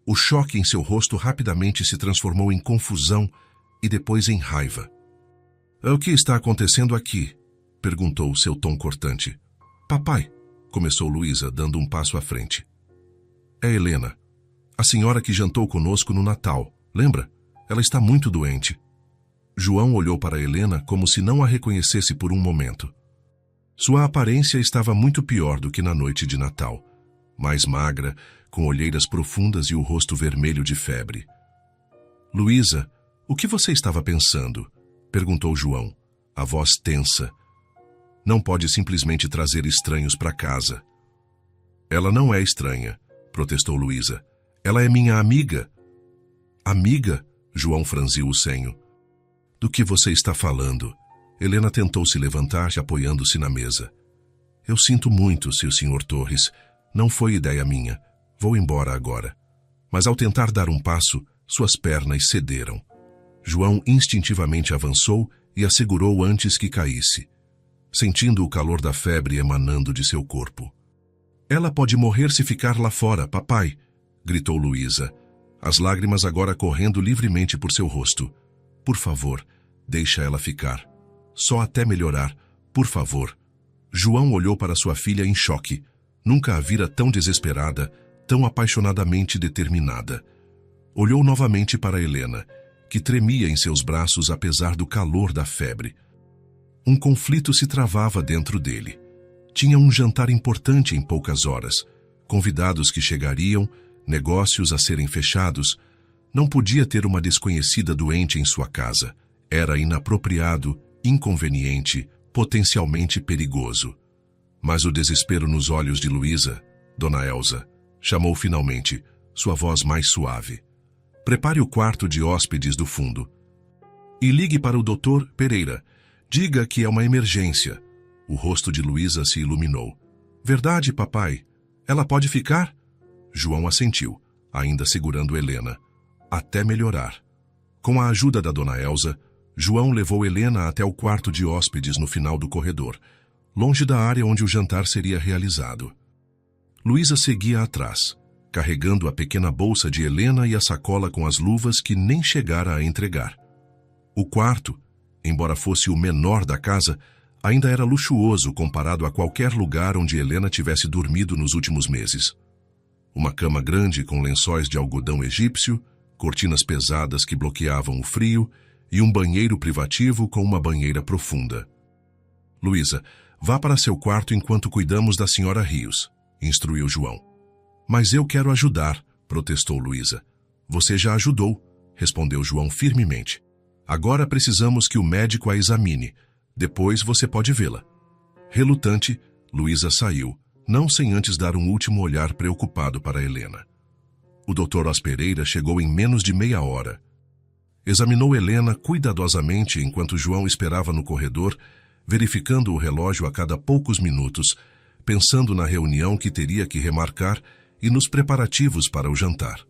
O choque em seu rosto rapidamente se transformou em confusão e depois em raiva. O que está acontecendo aqui? Perguntou seu tom cortante. Papai, começou Luísa, dando um passo à frente. É Helena, a senhora que jantou conosco no Natal, lembra? Ela está muito doente. João olhou para Helena como se não a reconhecesse por um momento. Sua aparência estava muito pior do que na noite de Natal. Mais magra, com olheiras profundas e o rosto vermelho de febre. Luísa, o que você estava pensando? Perguntou João, a voz tensa. Não pode simplesmente trazer estranhos para casa. Ela não é estranha, protestou Luísa. Ela é minha amiga. Amiga? João franziu o senho. Do que você está falando? Helena tentou se levantar, apoiando-se na mesa. Eu sinto muito, seu senhor Torres. Não foi ideia minha. Vou embora agora. Mas ao tentar dar um passo, suas pernas cederam. João instintivamente avançou e a segurou antes que caísse, sentindo o calor da febre emanando de seu corpo. Ela pode morrer se ficar lá fora, papai, gritou Luísa, as lágrimas agora correndo livremente por seu rosto. Por favor, deixa ela ficar. Só até melhorar, por favor. João olhou para sua filha em choque. Nunca a vira tão desesperada, tão apaixonadamente determinada. Olhou novamente para Helena, que tremia em seus braços apesar do calor da febre. Um conflito se travava dentro dele. Tinha um jantar importante em poucas horas, convidados que chegariam, negócios a serem fechados. Não podia ter uma desconhecida doente em sua casa. Era inapropriado, inconveniente, potencialmente perigoso. Mas o desespero nos olhos de Luísa, dona Elsa, chamou finalmente, sua voz mais suave. Prepare o quarto de hóspedes do fundo. E ligue para o Dr. Pereira. Diga que é uma emergência. O rosto de Luísa se iluminou. Verdade, papai. Ela pode ficar? João assentiu, ainda segurando Helena. Até melhorar. Com a ajuda da dona Elsa, João levou Helena até o quarto de hóspedes no final do corredor, longe da área onde o jantar seria realizado. Luísa seguia atrás, carregando a pequena bolsa de Helena e a sacola com as luvas que nem chegara a entregar. O quarto, embora fosse o menor da casa, ainda era luxuoso comparado a qualquer lugar onde Helena tivesse dormido nos últimos meses. Uma cama grande com lençóis de algodão egípcio, cortinas pesadas que bloqueavam o frio e um banheiro privativo com uma banheira profunda. Luísa, vá para seu quarto enquanto cuidamos da senhora Rios, instruiu João. Mas eu quero ajudar, protestou Luísa. Você já ajudou, respondeu João firmemente. Agora precisamos que o médico a examine. Depois você pode vê-la. Relutante, Luísa saiu, não sem antes dar um último olhar preocupado para Helena. O Dr. Os Pereira chegou em menos de meia hora. Examinou Helena cuidadosamente enquanto João esperava no corredor, verificando o relógio a cada poucos minutos, pensando na reunião que teria que remarcar e nos preparativos para o jantar.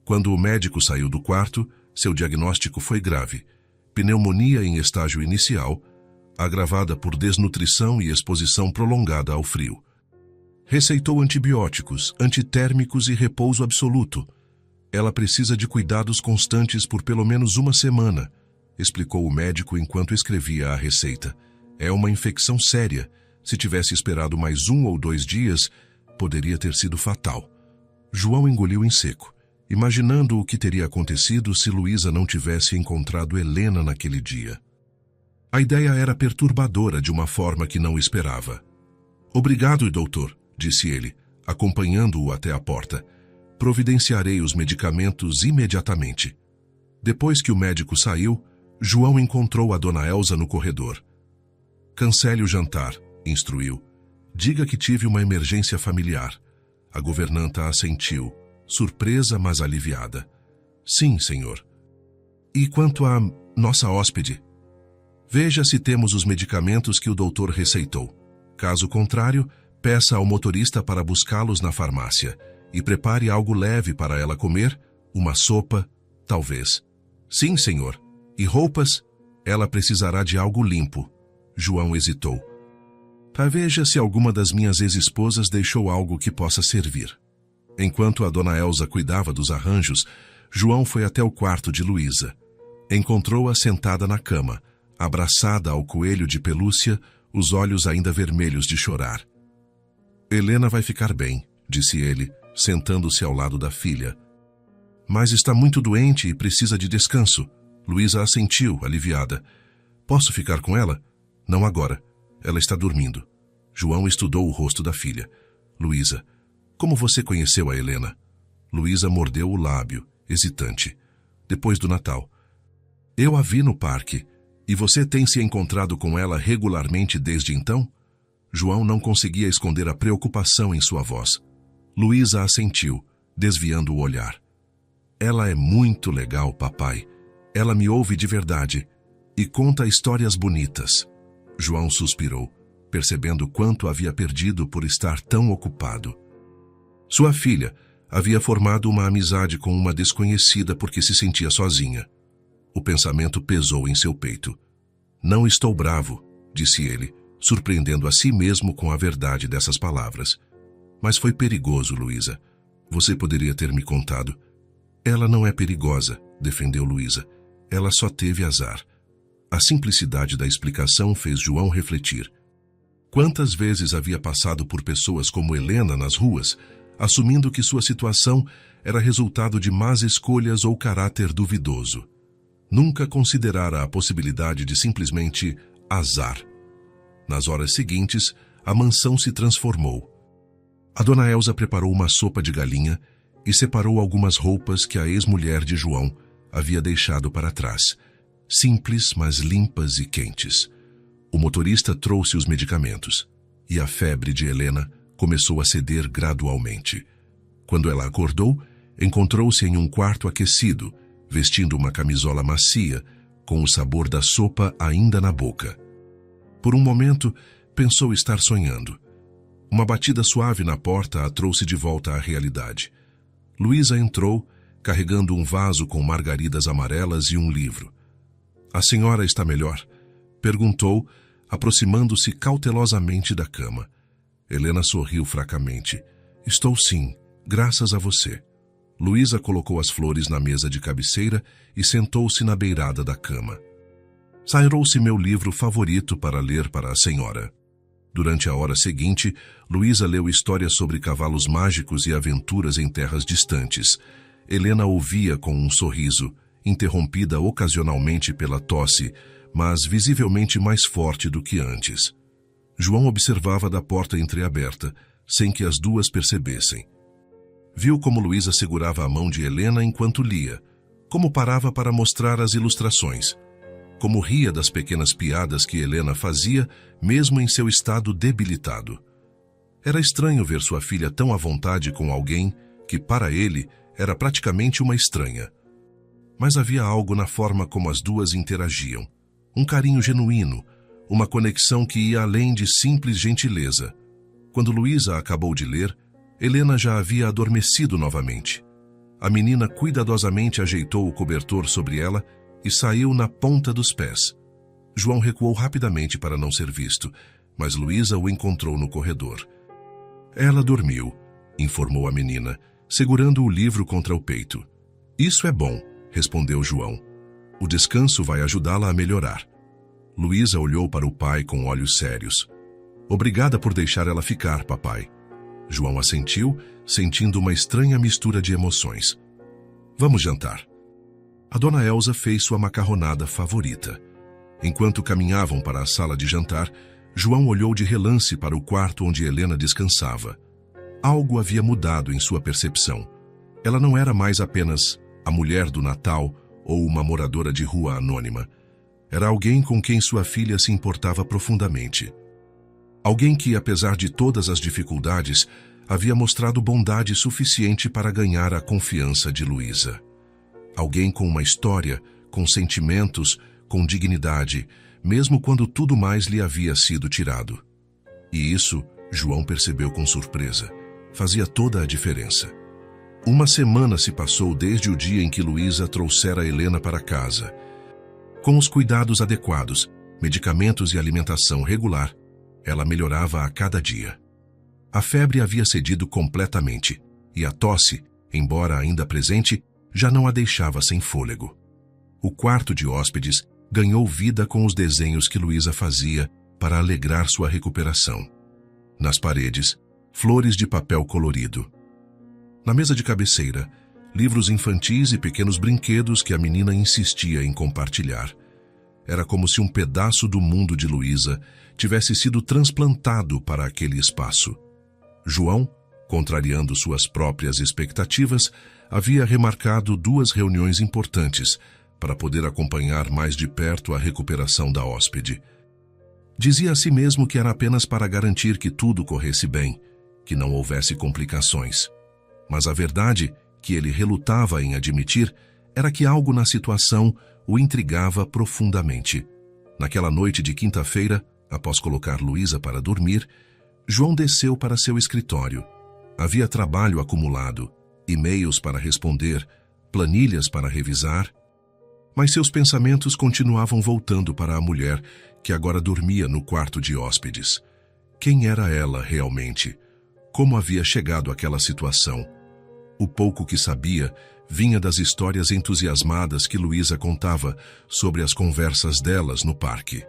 Quando o médico saiu do quarto, seu diagnóstico foi grave: pneumonia em estágio inicial, agravada por desnutrição e exposição prolongada ao frio. Receitou antibióticos, antitérmicos e repouso absoluto. Ela precisa de cuidados constantes por pelo menos uma semana, explicou o médico enquanto escrevia a receita. É uma infecção séria. Se tivesse esperado mais 1 ou 2 dias, poderia ter sido fatal. João engoliu em seco, imaginando o que teria acontecido se Luísa não tivesse encontrado Helena naquele dia. A ideia era perturbadora de uma forma que não esperava. Obrigado, doutor, disse ele, acompanhando-o até a porta. Providenciarei os medicamentos imediatamente. Depois que o médico saiu, João encontrou a dona Elsa no corredor. Cancele o jantar, instruiu. Diga que tive uma emergência familiar. A governanta assentiu, surpresa, mas aliviada. Sim, senhor. E quanto à nossa hóspede? Veja se temos os medicamentos que o doutor receitou. Caso contrário, peça ao motorista para buscá-los na farmácia e prepare algo leve para ela comer, uma sopa, talvez. Sim, senhor. E roupas? Ela precisará de algo limpo. João hesitou. Veja se alguma das minhas ex-esposas deixou algo que possa servir. Enquanto a dona Elsa cuidava dos arranjos, João foi até o quarto de Luísa. Encontrou-a sentada na cama, abraçada ao coelho de pelúcia, os olhos ainda vermelhos de chorar. Helena vai ficar bem, disse ele, sentando-se ao lado da filha. Mas está muito doente e precisa de descanso. Luísa assentiu, aliviada. Posso ficar com ela? Não agora. Ela está dormindo. João estudou o rosto da filha. Luísa, como você conheceu a Helena? Luísa mordeu o lábio, hesitante. Depois do Natal. Eu a vi no parque. E você tem se encontrado com ela regularmente desde então? João não conseguia esconder a preocupação em sua voz. Luísa assentiu, desviando o olhar. Ela é muito legal, papai. Ela me ouve de verdade e conta histórias bonitas. João suspirou, percebendo quanto havia perdido por estar tão ocupado. Sua filha havia formado uma amizade com uma desconhecida porque se sentia sozinha. O pensamento pesou em seu peito. Não estou bravo, disse ele, surpreendendo a si mesmo com a verdade dessas palavras. Mas foi perigoso, Luísa. Você poderia ter me contado. Ela não é perigosa, defendeu Luísa. Ela só teve azar. A simplicidade da explicação fez João refletir. Quantas vezes havia passado por pessoas como Helena nas ruas, assumindo que sua situação era resultado de más escolhas ou caráter duvidoso. Nunca considerara a possibilidade de simplesmente azar. Nas horas seguintes, a mansão se transformou. A dona Elsa preparou uma sopa de galinha e separou algumas roupas que a ex-mulher de João havia deixado para trás, simples, mas limpas e quentes. O motorista trouxe os medicamentos, e a febre de Helena começou a ceder gradualmente. Quando ela acordou, encontrou-se em um quarto aquecido, vestindo uma camisola macia, com o sabor da sopa ainda na boca. Por um momento, pensou estar sonhando. Uma batida suave na porta a trouxe de volta à realidade. Luísa entrou, carregando um vaso com margaridas amarelas e um livro. A senhora está melhor? Perguntou, aproximando-se cautelosamente da cama. Helena sorriu fracamente. Estou sim, graças a você. Luísa colocou as flores na mesa de cabeceira e sentou-se na beirada da cama. Sairou-se meu livro favorito para ler para a senhora. Durante a hora seguinte, Luísa leu histórias sobre cavalos mágicos e aventuras em terras distantes. Helena ouvia com um sorriso, interrompida ocasionalmente pela tosse, mas visivelmente mais forte do que antes. João observava da porta entreaberta, sem que as duas percebessem. Viu como Luísa segurava a mão de Helena enquanto lia, como parava para mostrar as ilustrações, como ria das pequenas piadas que Helena fazia, mesmo em seu estado debilitado. Era estranho ver sua filha tão à vontade com alguém que, para ele, era praticamente uma estranha. Mas havia algo na forma como as duas interagiam. Um carinho genuíno, uma conexão que ia além de simples gentileza. Quando Luísa acabou de ler, Helena já havia adormecido novamente. A menina cuidadosamente ajeitou o cobertor sobre ela e saiu na ponta dos pés. João recuou rapidamente para não ser visto, mas Luísa o encontrou no corredor. Ela dormiu, informou a menina, segurando o livro contra o peito. Isso é bom, respondeu João. O descanso vai ajudá-la a melhorar. Luísa olhou para o pai com olhos sérios. Obrigada por deixar ela ficar, papai. João assentiu, sentindo uma estranha mistura de emoções. Vamos jantar. A dona Elsa fez sua macarronada favorita. Enquanto caminhavam para a sala de jantar, João olhou de relance para o quarto onde Helena descansava. Algo havia mudado em sua percepção. Ela não era mais apenas a mulher do Natal ou uma moradora de rua anônima. Era alguém com quem sua filha se importava profundamente. Alguém que, apesar de todas as dificuldades, havia mostrado bondade suficiente para ganhar a confiança de Luísa. Alguém com uma história, com sentimentos, com dignidade, mesmo quando tudo mais lhe havia sido tirado. E isso, João percebeu com surpresa, fazia toda a diferença. Uma semana se passou desde o dia em que Luísa trouxera Helena para casa. Com os cuidados adequados, medicamentos e alimentação regular, ela melhorava a cada dia. A febre havia cedido completamente, e a tosse, embora ainda presente, já não a deixava sem fôlego. O quarto de hóspedes ganhou vida com os desenhos que Luísa fazia para alegrar sua recuperação. Nas paredes, flores de papel colorido. Na mesa de cabeceira, livros infantis e pequenos brinquedos que a menina insistia em compartilhar. Era como se um pedaço do mundo de Luísa tivesse sido transplantado para aquele espaço. João, contrariando suas próprias expectativas, havia remarcado 2 reuniões importantes para poder acompanhar mais de perto a recuperação da hóspede. Dizia a si mesmo que era apenas para garantir que tudo corresse bem, que não houvesse complicações. Mas a verdade, que ele relutava em admitir, era que algo na situação o intrigava profundamente. Naquela noite de quinta-feira, após colocar Luísa para dormir, João desceu para seu escritório. Havia trabalho acumulado, e-mails para responder, planilhas para revisar, mas seus pensamentos continuavam voltando para a mulher que agora dormia no quarto de hóspedes. Quem era ela realmente? Como havia chegado àquela situação? O pouco que sabia vinha das histórias entusiasmadas que Luísa contava sobre as conversas delas no parque.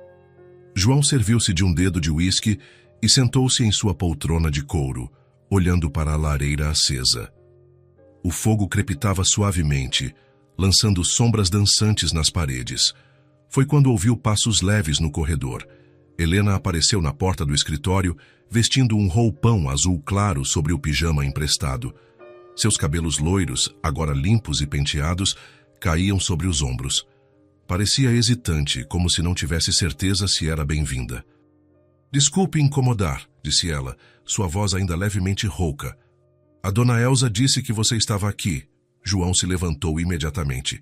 João serviu-se de um dedo de uísque e sentou-se em sua poltrona de couro, olhando para a lareira acesa. O fogo crepitava suavemente, lançando sombras dançantes nas paredes. Foi quando ouviu passos leves no corredor. Helena apareceu na porta do escritório, vestindo um roupão azul claro sobre o pijama emprestado. Seus cabelos loiros, agora limpos e penteados, caíam sobre os ombros. Parecia hesitante, como se não tivesse certeza se era bem-vinda. Desculpe incomodar, disse ela, sua voz ainda levemente rouca. A dona Elsa disse que você estava aqui. João se levantou imediatamente.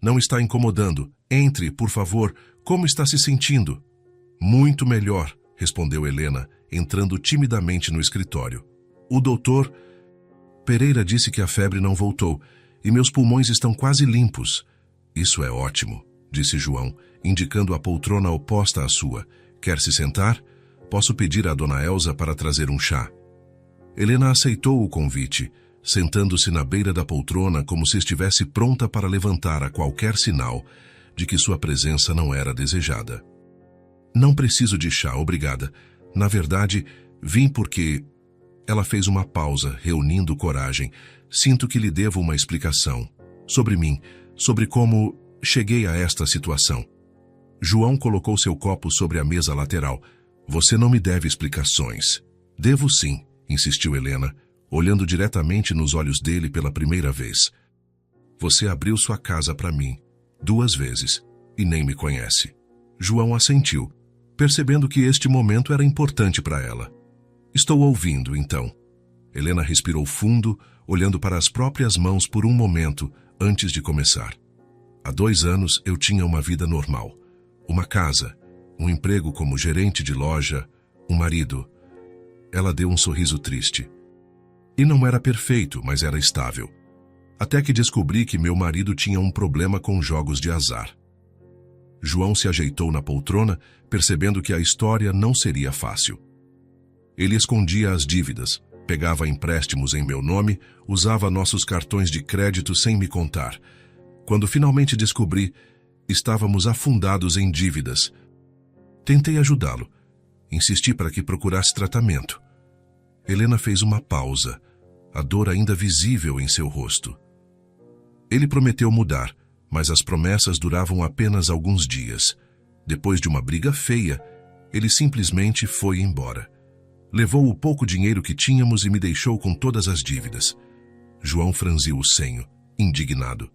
Não está incomodando. Entre, por favor. Como está se sentindo? Muito melhor, respondeu Helena, entrando timidamente no escritório. O doutor Pereira disse que a febre não voltou e meus pulmões estão quase limpos. Isso é ótimo, disse João, indicando a poltrona oposta à sua. Quer se sentar? Posso pedir à dona Elsa para trazer um chá. Helena aceitou o convite, sentando-se na beira da poltrona como se estivesse pronta para levantar a qualquer sinal de que sua presença não era desejada. Não preciso de chá, obrigada. Na verdade, vim porque... Ela fez uma pausa, reunindo coragem. Sinto que lhe devo uma explicação. Sobre mim, sobre como cheguei a esta situação. João colocou seu copo sobre a mesa lateral. Você não me deve explicações. Devo sim, insistiu Helena, olhando diretamente nos olhos dele pela primeira vez. Você abriu sua casa para mim 2 vezes e nem me conhece. João assentiu, percebendo que este momento era importante para ela. Estou ouvindo, então. Helena respirou fundo, olhando para as próprias mãos por um momento antes de começar. Há 2 anos eu tinha uma vida normal. Uma casa, um emprego como gerente de loja, um marido. Ela deu um sorriso triste. E não era perfeito, mas era estável. Até que descobri que meu marido tinha um problema com jogos de azar. João se ajeitou na poltrona, percebendo que a história não seria fácil. Ele escondia as dívidas, pegava empréstimos em meu nome, usava nossos cartões de crédito sem me contar. Quando finalmente descobri, estávamos afundados em dívidas. Tentei ajudá-lo. Insisti para que procurasse tratamento. Helena fez uma pausa, a dor ainda visível em seu rosto. Ele prometeu mudar, mas as promessas duravam apenas alguns dias. Depois de uma briga feia, ele simplesmente foi embora. Levou o pouco dinheiro que tínhamos e me deixou com todas as dívidas. João franziu o senho, indignado.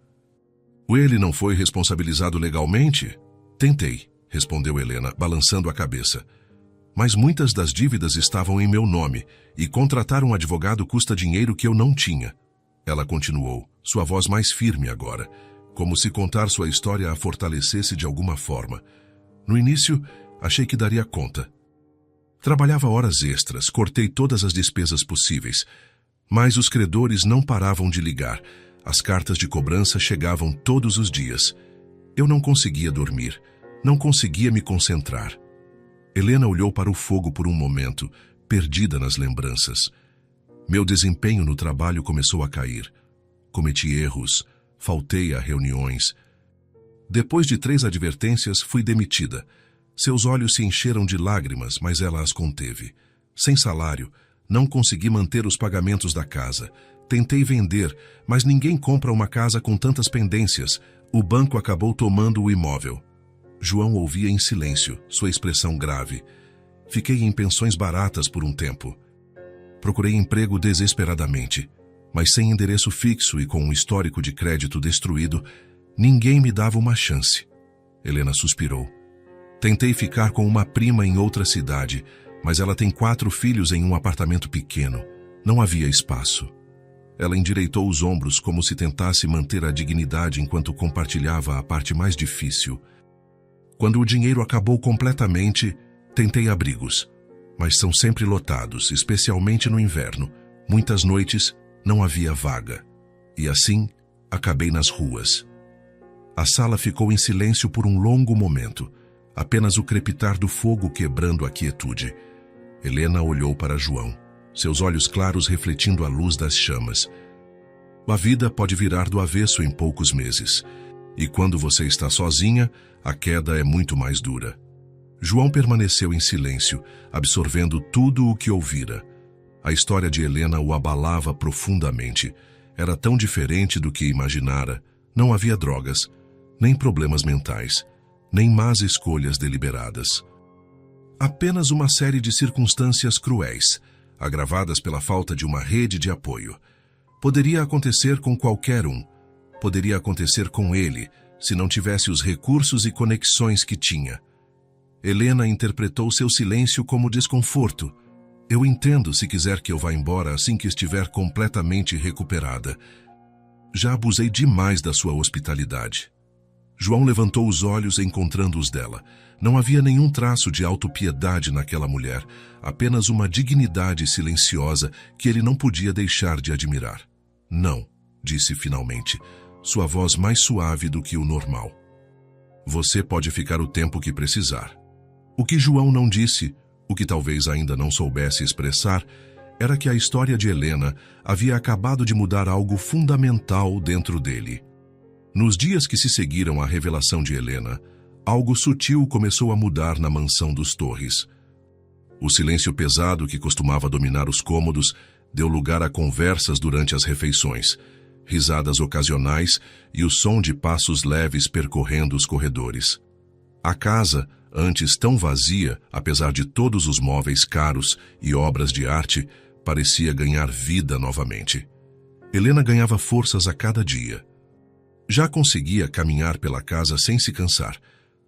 Ele não foi responsabilizado legalmente? Tentei, respondeu Helena, balançando a cabeça. Mas muitas das dívidas estavam em meu nome, e contratar um advogado custa dinheiro que eu não tinha. Ela continuou, sua voz mais firme agora, como se contar sua história a fortalecesse de alguma forma. No início, achei que daria conta. Trabalhava horas extras, cortei todas as despesas possíveis, mas os credores não paravam de ligar. As cartas de cobrança chegavam todos os dias. Eu não conseguia dormir, não conseguia me concentrar. Helena olhou para o fogo por um momento, perdida nas lembranças. Meu desempenho no trabalho começou a cair. Cometi erros, faltei a reuniões. Depois de 3 advertências, fui demitida. Seus olhos se encheram de lágrimas, mas ela as conteve. Sem salário, não consegui manter os pagamentos da casa. Tentei vender, mas ninguém compra uma casa com tantas pendências. O banco acabou tomando o imóvel. João ouvia em silêncio, sua expressão grave. Fiquei em pensões baratas por um tempo. Procurei emprego desesperadamente, mas sem endereço fixo e com um histórico de crédito destruído, ninguém me dava uma chance. Helena suspirou. Tentei ficar com uma prima em outra cidade, mas ela tem 4 filhos em um apartamento pequeno. Não havia espaço. Ela endireitou os ombros como se tentasse manter a dignidade enquanto compartilhava a parte mais difícil. Quando o dinheiro acabou completamente, tentei abrigos, mas são sempre lotados, especialmente no inverno. Muitas noites não havia vaga. E assim, acabei nas ruas. A sala ficou em silêncio por um longo momento, apenas o crepitar do fogo quebrando a quietude. Helena olhou para João, seus olhos claros refletindo a luz das chamas. A vida pode virar do avesso em poucos meses, e quando você está sozinha, a queda é muito mais dura. João permaneceu em silêncio, absorvendo tudo o que ouvira. A história de Helena o abalava profundamente. Era tão diferente do que imaginara. Não havia drogas, nem problemas mentais, nem más escolhas deliberadas. Apenas uma série de circunstâncias cruéis, agravadas pela falta de uma rede de apoio. Poderia acontecer com qualquer um. Poderia acontecer com ele, se não tivesse os recursos e conexões que tinha. Helena interpretou seu silêncio como desconforto. Eu entendo se quiser que eu vá embora assim que estiver completamente recuperada. Já abusei demais da sua hospitalidade. João levantou os olhos encontrando os dela. Não havia nenhum traço de autopiedade naquela mulher, apenas uma dignidade silenciosa que ele não podia deixar de admirar. Não, disse finalmente, sua voz mais suave do que o normal. Você pode ficar o tempo que precisar. O que João não disse, o que talvez ainda não soubesse expressar, era que a história de Helena havia acabado de mudar algo fundamental dentro dele. Nos dias que se seguiram à revelação de Helena, algo sutil começou a mudar na mansão dos Torres. O silêncio pesado que costumava dominar os cômodos deu lugar a conversas durante as refeições, risadas ocasionais e o som de passos leves percorrendo os corredores. A casa, antes tão vazia, apesar de todos os móveis caros e obras de arte, parecia ganhar vida novamente. Helena ganhava forças a cada dia. Já conseguia caminhar pela casa sem se cansar.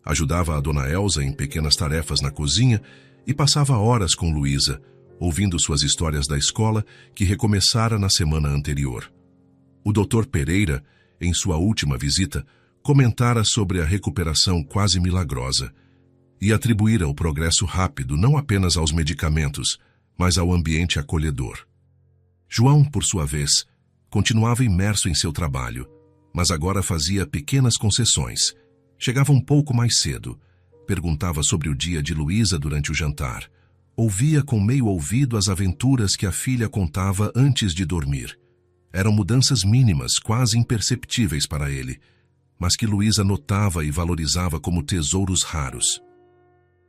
Ajudava a Dona Elsa em pequenas tarefas na cozinha e passava horas com Luísa, ouvindo suas histórias da escola que recomeçara na semana anterior. O Dr. Pereira, em sua última visita, comentara sobre a recuperação quase milagrosa e atribuíra o progresso rápido não apenas aos medicamentos, mas ao ambiente acolhedor. João, por sua vez, continuava imerso em seu trabalho, mas agora fazia pequenas concessões. Chegava um pouco mais cedo, perguntava sobre o dia de Luísa durante o jantar, ouvia com meio ouvido as aventuras que a filha contava antes de dormir. Eram mudanças mínimas, quase imperceptíveis para ele, mas que Luísa notava e valorizava como tesouros raros.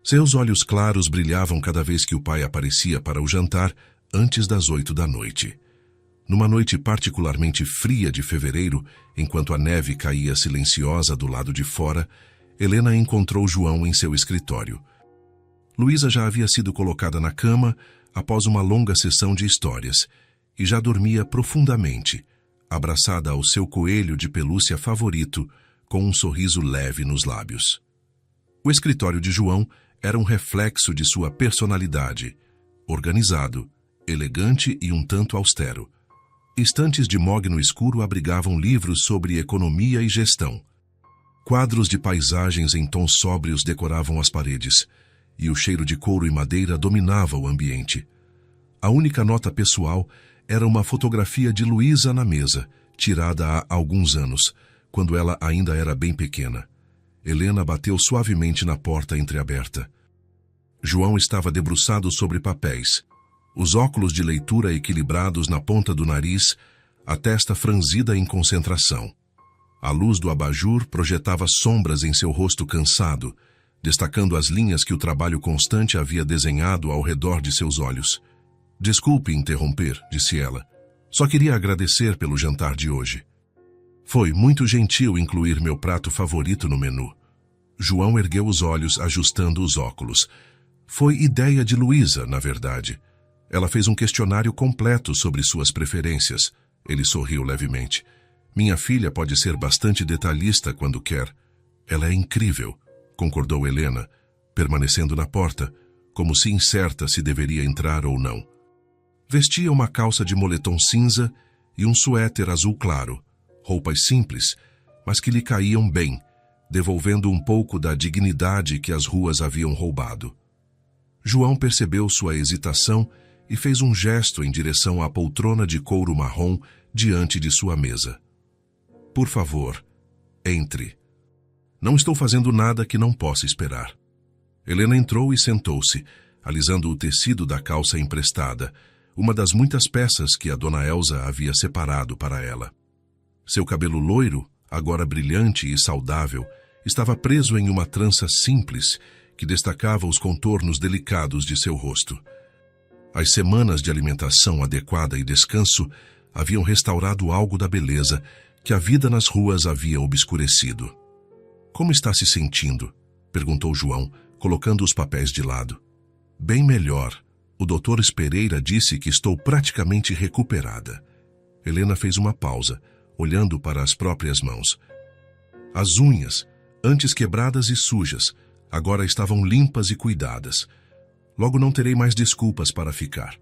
Seus olhos claros brilhavam cada vez que o pai aparecia para o jantar antes das 8 da noite. Numa noite particularmente fria de fevereiro, enquanto a neve caía silenciosa do lado de fora, Helena encontrou João em seu escritório. Luísa já havia sido colocada na cama após uma longa sessão de histórias e já dormia profundamente, abraçada ao seu coelho de pelúcia favorito, com um sorriso leve nos lábios. O escritório de João era um reflexo de sua personalidade, organizado, elegante e um tanto austero. Estantes de mogno escuro abrigavam livros sobre economia e gestão. Quadros de paisagens em tons sóbrios decoravam as paredes, e o cheiro de couro e madeira dominava o ambiente. A única nota pessoal era uma fotografia de Luísa na mesa, tirada há alguns anos, quando ela ainda era bem pequena. Helena bateu suavemente na porta entreaberta. João estava debruçado sobre papéis, os óculos de leitura equilibrados na ponta do nariz, a testa franzida em concentração. A luz do abajur projetava sombras em seu rosto cansado, destacando as linhas que o trabalho constante havia desenhado ao redor de seus olhos. "Desculpe interromper", disse ela. "Só queria agradecer pelo jantar de hoje. Foi muito gentil incluir meu prato favorito no menu." João ergueu os olhos, ajustando os óculos. "Foi ideia de Luísa, na verdade. Ela fez um questionário completo sobre suas preferências." Ele sorriu levemente. "Minha filha pode ser bastante detalhista quando quer." "Ela é incrível", concordou Helena, permanecendo na porta, como se incerta se deveria entrar ou não. Vestia uma calça de moletom cinza e um suéter azul claro, roupas simples, mas que lhe caíam bem, devolvendo um pouco da dignidade que as ruas haviam roubado. João percebeu sua hesitação e fez um gesto em direção à poltrona de couro marrom diante de sua mesa. "Por favor, entre. Não estou fazendo nada que não possa esperar." Helena entrou e sentou-se, alisando o tecido da calça emprestada, uma das muitas peças que a Dona Elsa havia separado para ela. Seu cabelo loiro, agora brilhante e saudável, estava preso em uma trança simples que destacava os contornos delicados de seu rosto. As semanas de alimentação adequada e descanso haviam restaurado algo da beleza que a vida nas ruas havia obscurecido. "Como está se sentindo?" perguntou João, colocando os papéis de lado. "Bem melhor. O Dr. Pereira disse que estou praticamente recuperada." Helena fez uma pausa, olhando para as próprias mãos. As unhas, antes quebradas e sujas, agora estavam limpas e cuidadas. "Logo não terei mais desculpas para ficar."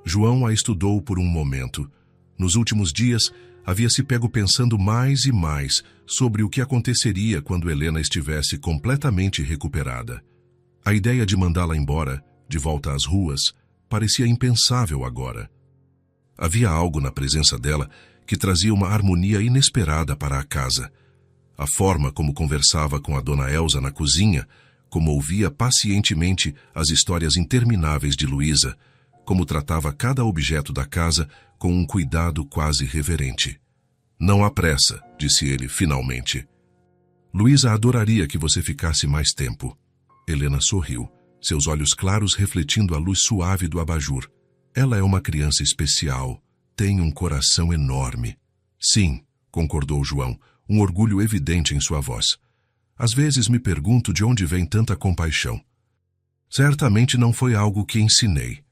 João a estudou por um momento. Nos últimos dias, havia se pego pensando mais e mais sobre o que aconteceria quando Helena estivesse completamente recuperada. A ideia de mandá-la embora, de volta às ruas, parecia impensável agora. Havia algo na presença dela que trazia uma harmonia inesperada para a casa. A forma como conversava com a Dona Elsa na cozinha, como ouvia pacientemente as histórias intermináveis de Luísa, como tratava cada objeto da casa com um cuidado quase reverente. "Não há pressa", disse ele, finalmente. "Luísa adoraria que você ficasse mais tempo." Helena sorriu, seus olhos claros refletindo a luz suave do abajur. "Ela é uma criança especial, tem um coração enorme." "Sim", concordou João, um orgulho evidente em sua voz. "Às vezes me pergunto de onde vem tanta compaixão. Certamente não foi algo que ensinei."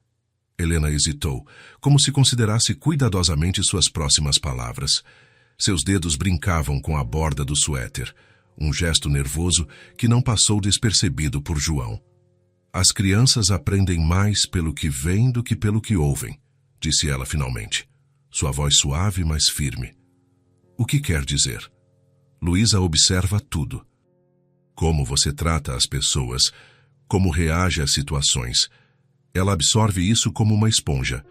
Helena hesitou, como se considerasse cuidadosamente suas próximas palavras. Seus dedos brincavam com a borda do suéter, um gesto nervoso que não passou despercebido por João. As crianças aprendem mais pelo que veem do que pelo que ouvem, disse ela finalmente, sua voz suave, mas firme. O que quer dizer? Luísa observa tudo. Como você trata as pessoas, como reage às situações. Ela absorve isso como uma esponja.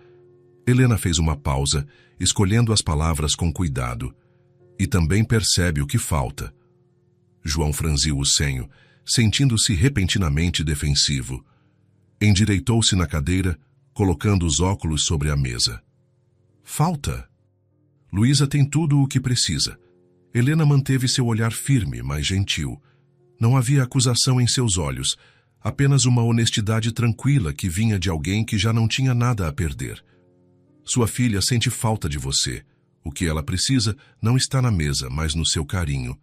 Helena fez uma pausa, escolhendo as palavras com cuidado, e também percebe o que falta. João franziu o senho, sentindo-se repentinamente defensivo. Endireitou-se na cadeira, colocando os óculos sobre a mesa. Falta? Luísa tem tudo o que precisa. Helena manteve seu olhar firme, mas gentil. Não havia acusação em seus olhos, apenas uma honestidade tranquila que vinha de alguém que já não tinha nada a perder. Sua filha sente falta de você. O que ela precisa não está na mesa, mas no seu carinho.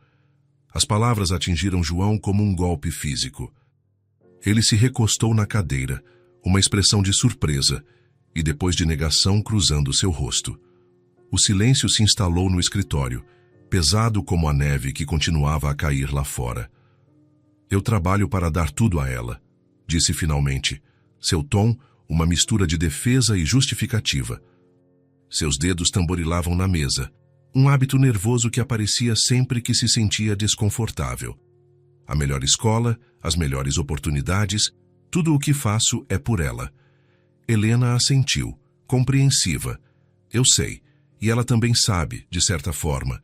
As palavras atingiram João como um golpe físico. Ele se recostou na cadeira, uma expressão de surpresa, e depois de negação cruzando seu rosto. O silêncio se instalou no escritório, pesado como a neve que continuava a cair lá fora. Eu trabalho para dar tudo a ela, disse finalmente, seu tom uma mistura de defesa e justificativa. Seus dedos tamborilavam na mesa, um hábito nervoso que aparecia sempre que se sentia desconfortável. A melhor escola, as melhores oportunidades, tudo o que faço é por ela. Helena assentiu, compreensiva. Eu sei, e ela também sabe, de certa forma.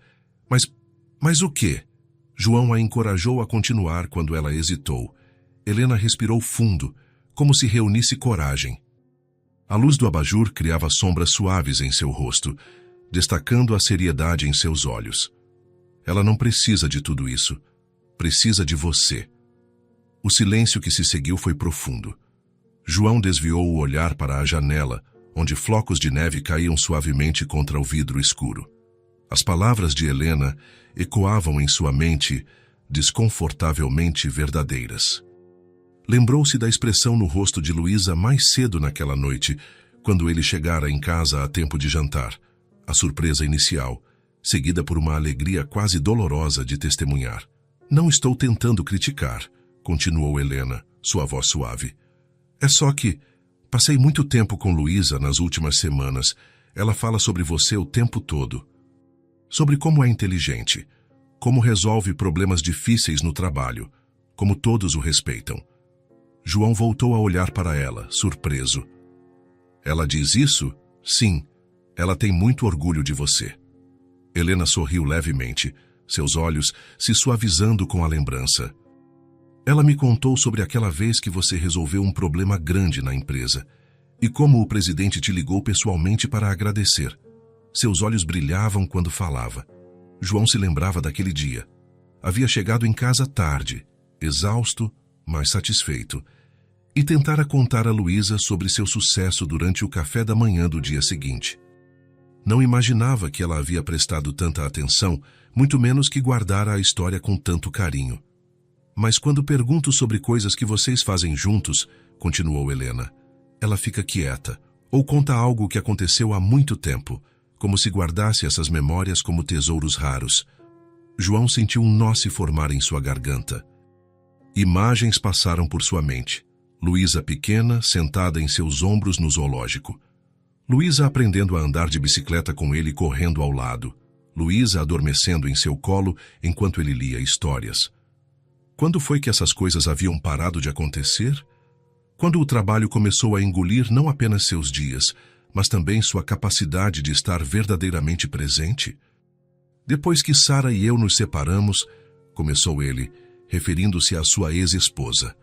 Mas o quê? João a encorajou a continuar quando ela hesitou. Helena respirou fundo, como se reunisse coragem. A luz do abajur criava sombras suaves em seu rosto, destacando a seriedade em seus olhos. Ela não precisa de tudo isso. Precisa de você. O silêncio que se seguiu foi profundo. João desviou o olhar para a janela, onde flocos de neve caíam suavemente contra o vidro escuro. As palavras de Helena ecoavam em sua mente, desconfortavelmente verdadeiras. Lembrou-se da expressão no rosto de Luísa mais cedo naquela noite, quando ele chegara em casa a tempo de jantar. A surpresa inicial, seguida por uma alegria quase dolorosa de testemunhar. Não estou tentando criticar, continuou Helena, sua voz suave. É só que passei muito tempo com Luísa nas últimas semanas. Ela fala sobre você o tempo todo. Sobre como é inteligente, como resolve problemas difíceis no trabalho, como todos o respeitam. João voltou a olhar para ela, surpreso. Ela diz isso? Sim, ela tem muito orgulho de você. Helena sorriu levemente, seus olhos se suavizando com a lembrança. Ela me contou sobre aquela vez que você resolveu um problema grande na empresa e como o presidente te ligou pessoalmente para agradecer. Seus olhos brilhavam quando falava. João se lembrava daquele dia. Havia chegado em casa tarde, exausto, mas satisfeito, e tentara contar a Luísa sobre seu sucesso durante o café da manhã do dia seguinte. Não imaginava que ela havia prestado tanta atenção, muito menos que guardara a história com tanto carinho. Mas quando pergunto sobre coisas que vocês fazem juntos, continuou Helena, ela fica quieta, ou conta algo que aconteceu há muito tempo, como se guardasse essas memórias como tesouros raros. João sentiu um nó se formar em sua garganta. Imagens passaram por sua mente. Luísa pequena, sentada em seus ombros no zoológico. Luísa aprendendo a andar de bicicleta com ele correndo ao lado. Luísa adormecendo em seu colo enquanto ele lia histórias. Quando foi que essas coisas haviam parado de acontecer? Quando o trabalho começou a engolir não apenas seus dias, mas também sua capacidade de estar verdadeiramente presente? Depois que Sara e eu nos separamos, começou ele, referindo-se à sua ex-esposa.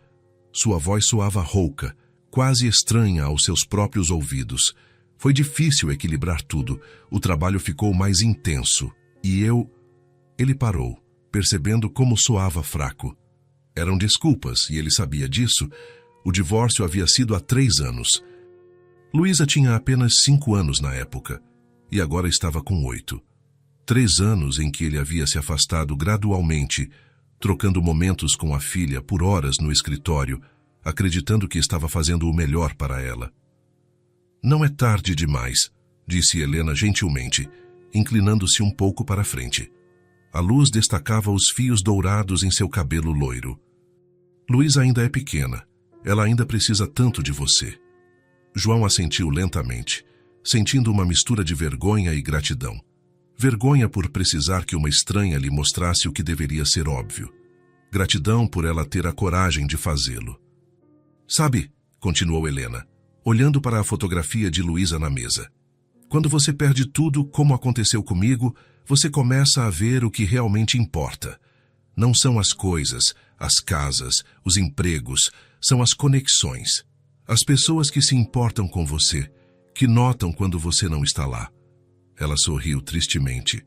Sua voz soava rouca, quase estranha aos seus próprios ouvidos. Foi difícil equilibrar tudo, o trabalho ficou mais intenso, e eu... Ele parou, percebendo como soava fraco. Eram desculpas, e ele sabia disso. O divórcio havia sido há 3 anos. Luísa tinha apenas 5 anos na época, e agora estava com 8. 3 anos em que ele havia se afastado gradualmente, trocando momentos com a filha por horas no escritório, acreditando que estava fazendo o melhor para ela. Não é tarde demais, disse Helena gentilmente, inclinando-se um pouco para a frente. A luz destacava os fios dourados em seu cabelo loiro. Luísa ainda é pequena. Ela ainda precisa tanto de você. João assentiu lentamente, sentindo uma mistura de vergonha e gratidão. Vergonha por precisar que uma estranha lhe mostrasse o que deveria ser óbvio. Gratidão por ela ter a coragem de fazê-lo. Sabe, continuou Helena, olhando para a fotografia de Luísa na mesa. Quando você perde tudo, como aconteceu comigo, você começa a ver o que realmente importa. Não são as coisas, as casas, os empregos, são as conexões. As pessoas que se importam com você, que notam quando você não está lá. Ela sorriu tristemente.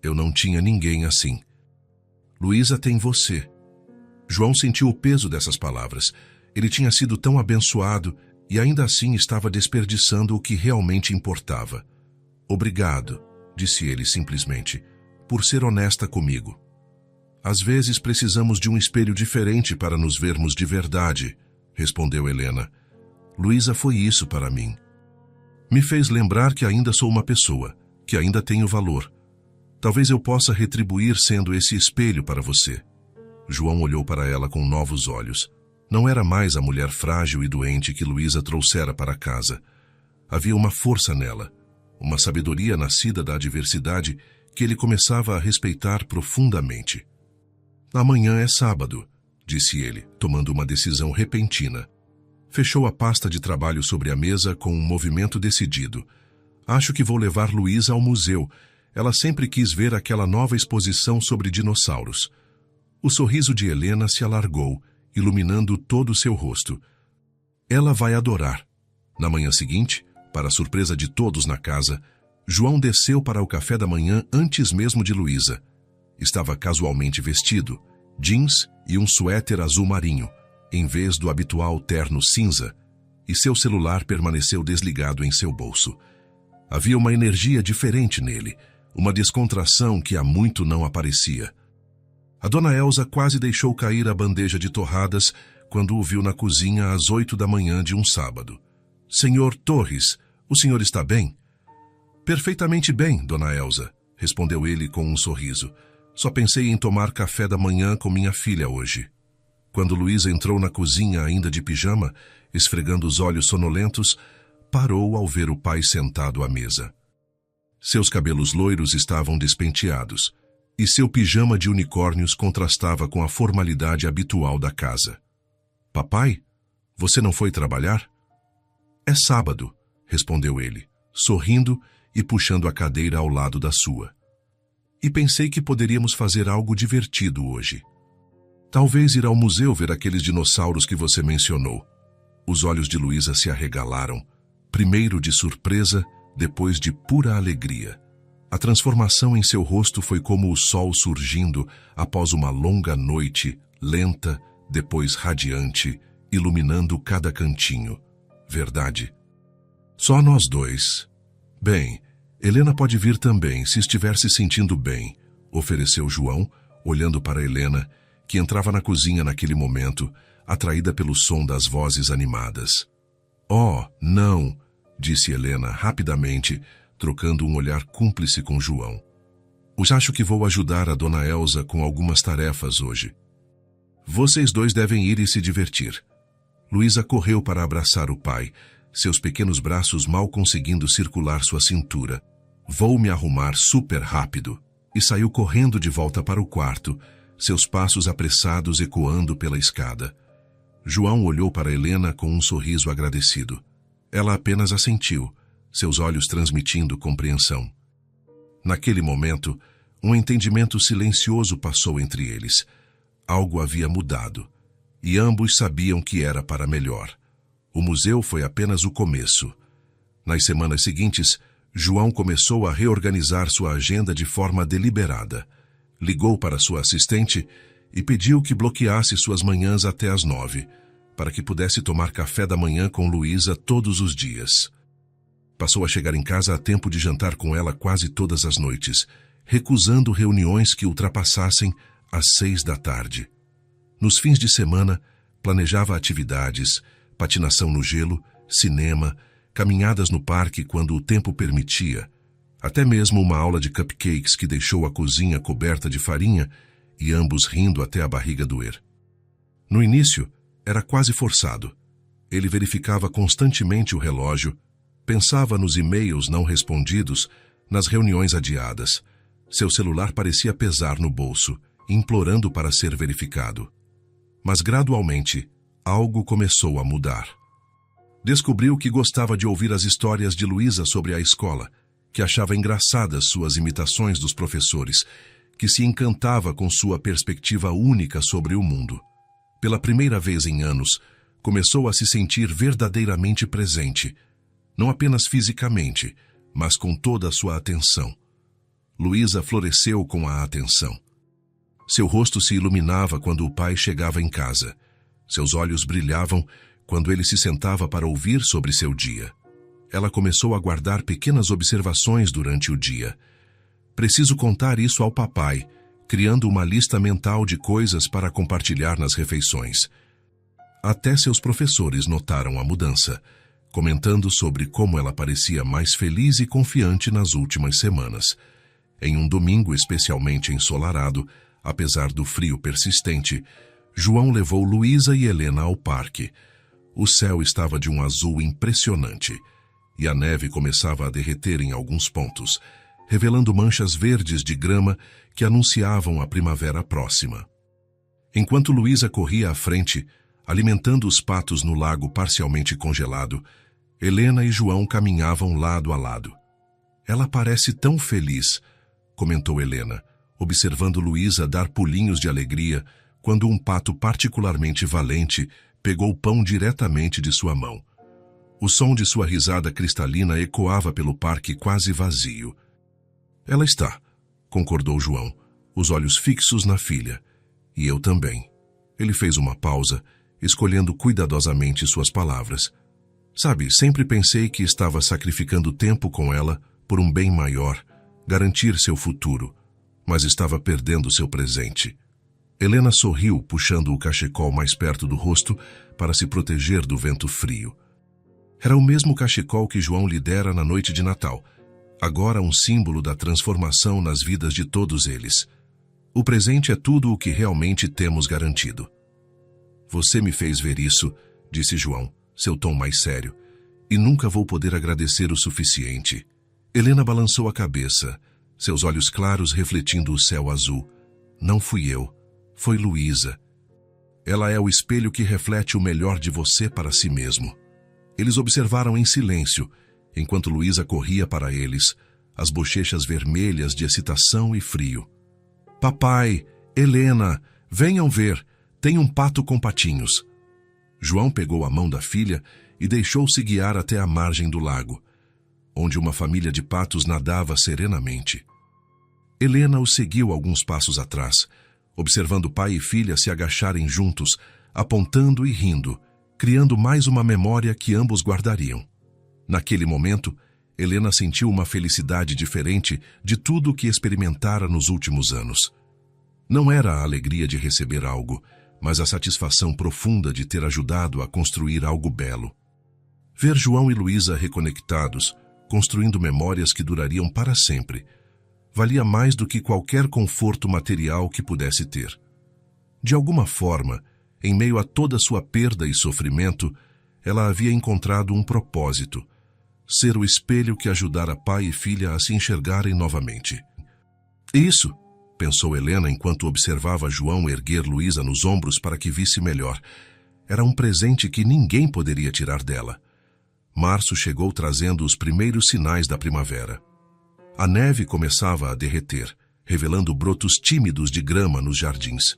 Eu não tinha ninguém assim. Luísa tem você. João sentiu o peso dessas palavras. Ele tinha sido tão abençoado e ainda assim estava desperdiçando o que realmente importava. Obrigado, disse ele simplesmente, por ser honesta comigo. Às vezes precisamos de um espelho diferente para nos vermos de verdade, respondeu Helena. Luísa foi isso para mim. Me fez lembrar que ainda sou uma pessoa, que ainda tenho valor. Talvez eu possa retribuir sendo esse espelho para você. João olhou para ela com novos olhos. Não era mais a mulher frágil e doente que Luísa trouxera para casa. Havia uma força nela, uma sabedoria nascida da adversidade que ele começava a respeitar profundamente. Amanhã é sábado, disse ele, tomando uma decisão repentina. Fechou a pasta de trabalho sobre a mesa com um movimento decidido. Acho que vou levar Luísa ao museu. Ela sempre quis ver aquela nova exposição sobre dinossauros. O sorriso de Helena se alargou, iluminando todo o seu rosto. Ela vai adorar. Na manhã seguinte, para a surpresa de todos na casa, João desceu para o café da manhã antes mesmo de Luísa. Estava casualmente vestido, jeans e um suéter azul marinho, em vez do habitual terno cinza, e seu celular permaneceu desligado em seu bolso. Havia uma energia diferente nele, uma descontração que há muito não aparecia. A dona Elsa quase deixou cair a bandeja de torradas quando o viu na cozinha às 8 da manhã de um sábado. Senhor Torres, o senhor está bem? Perfeitamente bem, dona Elsa, respondeu ele com um sorriso. Só pensei em tomar café da manhã com minha filha hoje. Quando Luísa entrou na cozinha ainda de pijama, esfregando os olhos sonolentos, parou ao ver o pai sentado à mesa. Seus cabelos loiros estavam despenteados, e seu pijama de unicórnios contrastava com a formalidade habitual da casa. Papai, você não foi trabalhar? É sábado, respondeu ele, sorrindo e puxando a cadeira ao lado da sua. E pensei que poderíamos fazer algo divertido hoje. Talvez ir ao museu ver aqueles dinossauros que você mencionou. Os olhos de Luísa se arregalaram, primeiro de surpresa, depois de pura alegria. A transformação em seu rosto foi como o sol surgindo após uma longa noite, lenta, depois radiante, iluminando cada cantinho. Verdade? Só nós dois. Bem, Helena pode vir também, se estiver se sentindo bem, ofereceu João, olhando para Helena, que entrava na cozinha naquele momento, atraída pelo som das vozes animadas. Oh, não, disse Helena rapidamente, trocando um olhar cúmplice com João. Acho que vou ajudar a dona Elsa com algumas tarefas hoje. Vocês dois devem ir e se divertir. Luísa correu para abraçar o pai, seus pequenos braços mal conseguindo circular sua cintura. Vou me arrumar super rápido. E saiu correndo de volta para o quarto, seus passos apressados ecoando pela escada. João olhou para Helena com um sorriso agradecido. Ela apenas assentiu, seus olhos transmitindo compreensão. Naquele momento, um entendimento silencioso passou entre eles. Algo havia mudado, e ambos sabiam que era para melhor. O museu foi apenas o começo. Nas semanas seguintes, João começou a reorganizar sua agenda de forma deliberada. Ligou para sua assistente e pediu que bloqueasse suas manhãs até às 9, para que pudesse tomar café da manhã com Luísa todos os dias. Passou a chegar em casa a tempo de jantar com ela quase todas as noites, recusando reuniões que ultrapassassem às 6 da tarde. Nos fins de semana, planejava atividades, patinação no gelo, cinema, caminhadas no parque quando o tempo permitia, até mesmo uma aula de cupcakes que deixou a cozinha coberta de farinha e ambos rindo até a barriga doer. No início, era quase forçado. Ele verificava constantemente o relógio, pensava nos e-mails não respondidos, nas reuniões adiadas. Seu celular parecia pesar no bolso, implorando para ser verificado. Mas gradualmente, algo começou a mudar. Descobriu que gostava de ouvir as histórias de Luísa sobre a escola, que achava engraçadas suas imitações dos professores, que se encantava com sua perspectiva única sobre o mundo. Pela primeira vez em anos, começou a se sentir verdadeiramente presente, não apenas fisicamente, mas com toda a sua atenção. Luísa floresceu com a atenção. Seu rosto se iluminava quando o pai chegava em casa. Seus olhos brilhavam quando ele se sentava para ouvir sobre seu dia. Ela começou a guardar pequenas observações durante o dia. Preciso contar isso ao papai, criando uma lista mental de coisas para compartilhar nas refeições. Até seus professores notaram a mudança, comentando sobre como ela parecia mais feliz e confiante nas últimas semanas. Em um domingo especialmente ensolarado, apesar do frio persistente, João levou Luísa e Helena ao parque. O céu estava de um azul impressionante, e a neve começava a derreter em alguns pontos, revelando manchas verdes de grama que anunciavam a primavera próxima. Enquanto Luísa corria à frente, alimentando os patos no lago parcialmente congelado, Helena e João caminhavam lado a lado. "Ela parece tão feliz", comentou Helena, observando Luísa dar pulinhos de alegria quando um pato particularmente valente pegou pão diretamente de sua mão. O som de sua risada cristalina ecoava pelo parque quase vazio. "Ela está", concordou João, os olhos fixos na filha. "E eu também." Ele fez uma pausa, escolhendo cuidadosamente suas palavras. "Sabe, sempre pensei que estava sacrificando tempo com ela por um bem maior, garantir seu futuro, mas estava perdendo seu presente." Helena sorriu, puxando o cachecol mais perto do rosto para se proteger do vento frio. Era o mesmo cachecol que João lhe dera na noite de Natal, agora um símbolo da transformação nas vidas de todos eles. O presente é tudo o que realmente temos garantido. "Você me fez ver isso", disse João, seu tom mais sério, "e nunca vou poder agradecer o suficiente." Helena balançou a cabeça, seus olhos claros refletindo o céu azul. "Não fui eu, foi Luísa. Ela é o espelho que reflete o melhor de você para si mesmo." Eles observaram em silêncio, enquanto Luísa corria para eles, as bochechas vermelhas de excitação e frio. "Papai, Helena, venham ver, tem um pato com patinhos." João pegou a mão da filha e deixou-se guiar até a margem do lago, onde uma família de patos nadava serenamente. Helena o seguiu alguns passos atrás, observando pai e filha se agacharem juntos, apontando e rindo, criando mais uma memória que ambos guardariam. Naquele momento, Helena sentiu uma felicidade diferente de tudo o que experimentara nos últimos anos. Não era a alegria de receber algo, mas a satisfação profunda de ter ajudado a construir algo belo. Ver João e Luísa reconectados, construindo memórias que durariam para sempre, valia mais do que qualquer conforto material que pudesse ter. De alguma forma, em meio a toda sua perda e sofrimento, ela havia encontrado um propósito: ser o espelho que ajudara pai e filha a se enxergarem novamente. "Isso", pensou Helena enquanto observava João erguer Luísa nos ombros para que visse melhor, era um presente que ninguém poderia tirar dela. Março chegou trazendo os primeiros sinais da primavera. A neve começava a derreter, revelando brotos tímidos de grama nos jardins.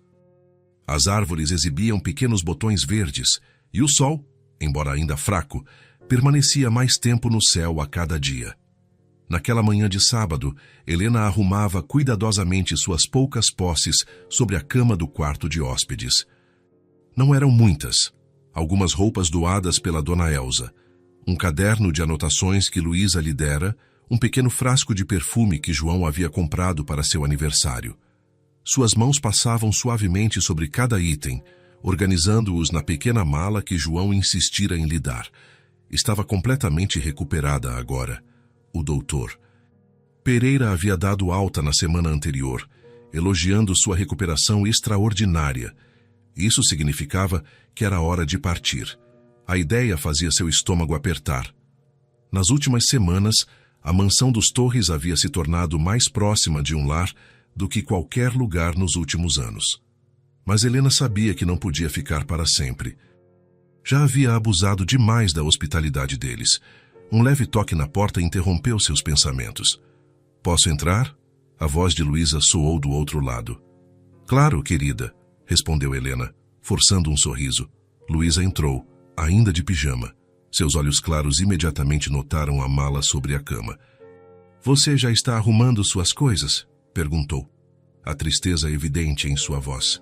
As árvores exibiam pequenos botões verdes, e o sol, embora ainda fraco, permanecia mais tempo no céu a cada dia. Naquela manhã de sábado, Helena arrumava cuidadosamente suas poucas posses sobre a cama do quarto de hóspedes. Não eram muitas. Algumas roupas doadas pela dona Elsa, um caderno de anotações que Luísa lhe dera, um pequeno frasco de perfume que João havia comprado para seu aniversário. Suas mãos passavam suavemente sobre cada item, organizando-os na pequena mala que João insistira em lhe dar. Estava completamente recuperada agora. O doutor Pereira havia dado alta na semana anterior, elogiando sua recuperação extraordinária. Isso significava que era hora de partir. A ideia fazia seu estômago apertar. Nas últimas semanas, a mansão dos Torres havia se tornado mais próxima de um lar do que qualquer lugar nos últimos anos. Mas Helena sabia que não podia ficar para sempre. Já havia abusado demais da hospitalidade deles. Um leve toque na porta interrompeu seus pensamentos. "Posso entrar?" A voz de Luísa soou do outro lado. "Claro, querida", respondeu Helena, forçando um sorriso. Luísa entrou, ainda de pijama. Seus olhos claros imediatamente notaram a mala sobre a cama. "Você já está arrumando suas coisas?" perguntou. A tristeza evidente em sua voz.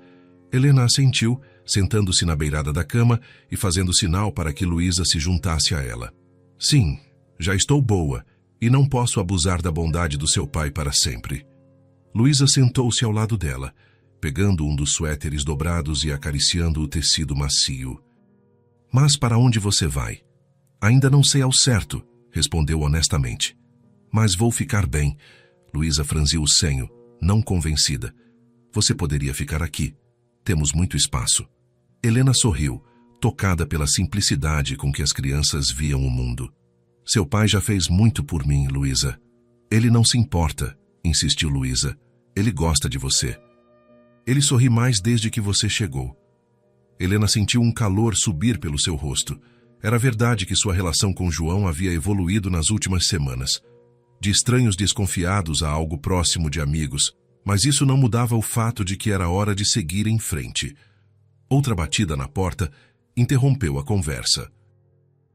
Helena assentiu, sentando-se na beirada da cama e fazendo sinal para que Luísa se juntasse a ela. "Sim, já estou boa e não posso abusar da bondade do seu pai para sempre." Luísa sentou-se ao lado dela, pegando um dos suéteres dobrados e acariciando o tecido macio. "Mas para onde você vai?" "Ainda não sei ao certo", respondeu honestamente. "Mas vou ficar bem." Luísa franziu o senho, não convencida. "Você poderia ficar aqui. Temos muito espaço." Helena sorriu, tocada pela simplicidade com que as crianças viam o mundo. "Seu pai já fez muito por mim, Luísa." "Ele não se importa", insistiu Luísa. "Ele gosta de você." "Ele sorri mais desde que você chegou." Helena sentiu um calor subir pelo seu rosto. Era verdade que sua relação com João havia evoluído nas últimas semanas. De estranhos desconfiados a algo próximo de amigos, mas isso não mudava o fato de que era hora de seguir em frente. Outra batida na porta interrompeu a conversa.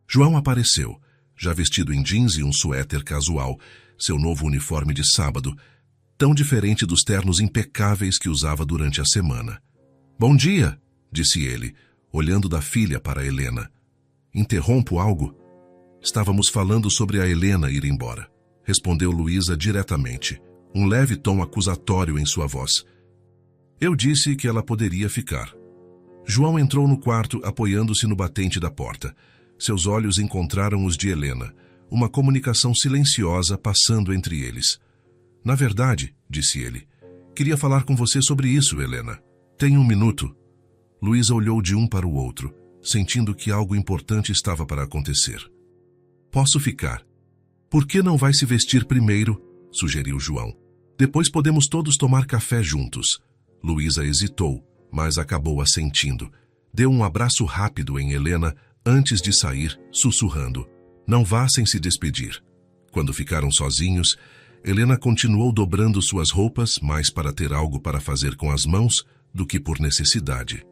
João apareceu, já vestido em jeans e um suéter casual, seu novo uniforme de sábado, tão diferente dos ternos impecáveis que usava durante a semana. "Bom dia", disse ele, olhando da filha para Helena. "Interrompo algo?" "Estávamos falando sobre a Helena ir embora", respondeu Luísa diretamente, um leve tom acusatório em sua voz. "Eu disse que ela poderia ficar." João entrou no quarto apoiando-se no batente da porta. Seus olhos encontraram os de Helena, uma comunicação silenciosa passando entre eles. "Na verdade", disse ele, "queria falar com você sobre isso, Helena. Tem um minuto?" Luísa olhou de um para o outro, sentindo que algo importante estava para acontecer. "Posso ficar." "Por que não vai se vestir primeiro?" sugeriu João. "Depois podemos todos tomar café juntos." Luísa hesitou, mas acabou assentindo. Deu um abraço rápido em Helena antes de sair, sussurrando: "Não vá sem se despedir." Quando ficaram sozinhos, Helena continuou dobrando suas roupas mais para ter algo para fazer com as mãos do que por necessidade.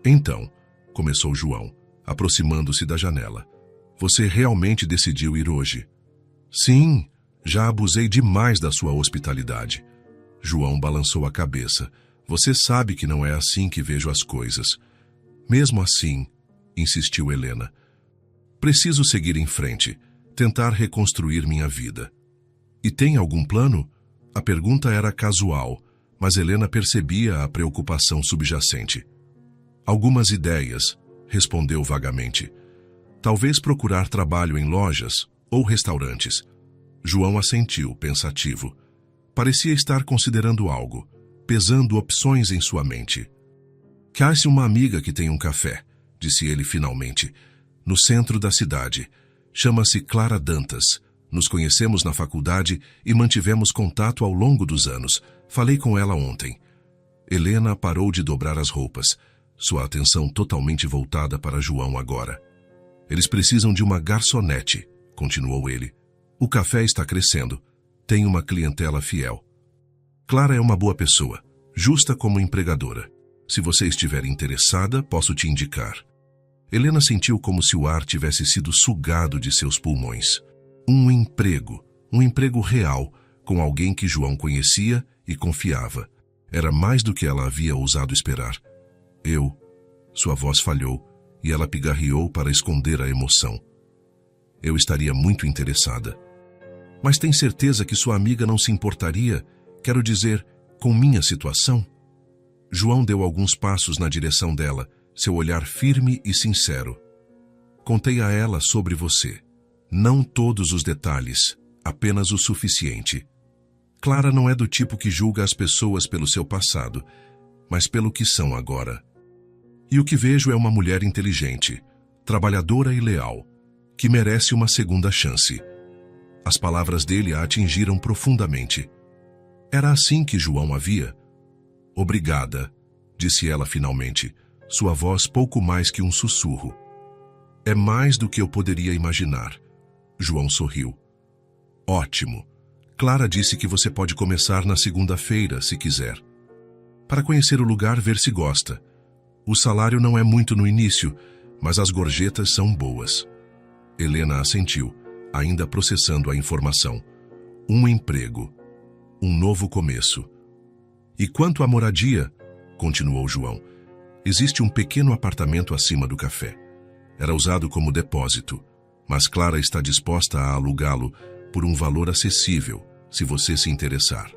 "Então", começou João, aproximando-se da janela, "você realmente decidiu ir hoje?" "Sim, já abusei demais da sua hospitalidade." João balançou a cabeça. "Você sabe que não é assim que vejo as coisas." "Mesmo assim", insistiu Helena, "preciso seguir em frente, tentar reconstruir minha vida." "E tem algum plano?" A pergunta era casual, mas Helena percebia a preocupação subjacente. "Algumas ideias", respondeu vagamente. "Talvez procurar trabalho em lojas ou restaurantes." João assentiu, pensativo. Parecia estar considerando algo, pesando opções em sua mente. "Casse uma amiga que tem um café", disse ele finalmente, "no centro da cidade. Chama-se Clara Dantas. Nos conhecemos na faculdade e mantivemos contato ao longo dos anos. Falei com ela ontem." Helena parou de dobrar as roupas, sua atenção totalmente voltada para João agora. "Eles precisam de uma garçonete", continuou ele. "O café está crescendo. Tem uma clientela fiel. Clara é uma boa pessoa, justa como empregadora. Se você estiver interessada, posso te indicar." Helena sentiu como se o ar tivesse sido sugado de seus pulmões. Um emprego real, com alguém que João conhecia e confiava. Era mais do que ela havia ousado esperar. Sua voz falhou e ela pigarreou para esconder a emoção. "Eu estaria muito interessada." "Mas tem certeza que sua amiga não se importaria, quero dizer, com minha situação?" João deu alguns passos na direção dela, seu olhar firme e sincero. Contei a ela sobre você. Não todos os detalhes, apenas o suficiente. Clara não é do tipo que julga as pessoas pelo seu passado, mas pelo que são agora. E o que vejo é uma mulher inteligente, trabalhadora e leal, que merece uma segunda chance. As palavras dele a atingiram profundamente. Era assim que João a via. Obrigada, disse ela finalmente, sua voz pouco mais que um sussurro. É mais do que eu poderia imaginar. João sorriu. Ótimo. Clara disse que você pode começar na segunda-feira, se quiser. Para conhecer o lugar, ver se gosta. O salário não é muito no início, mas as gorjetas são boas. Helena assentiu, ainda processando a informação. Um emprego. Um novo começo. E quanto à moradia, continuou João, existe um pequeno apartamento acima do café. Era usado como depósito, mas Clara está disposta a alugá-lo por um valor acessível, se você se interessar.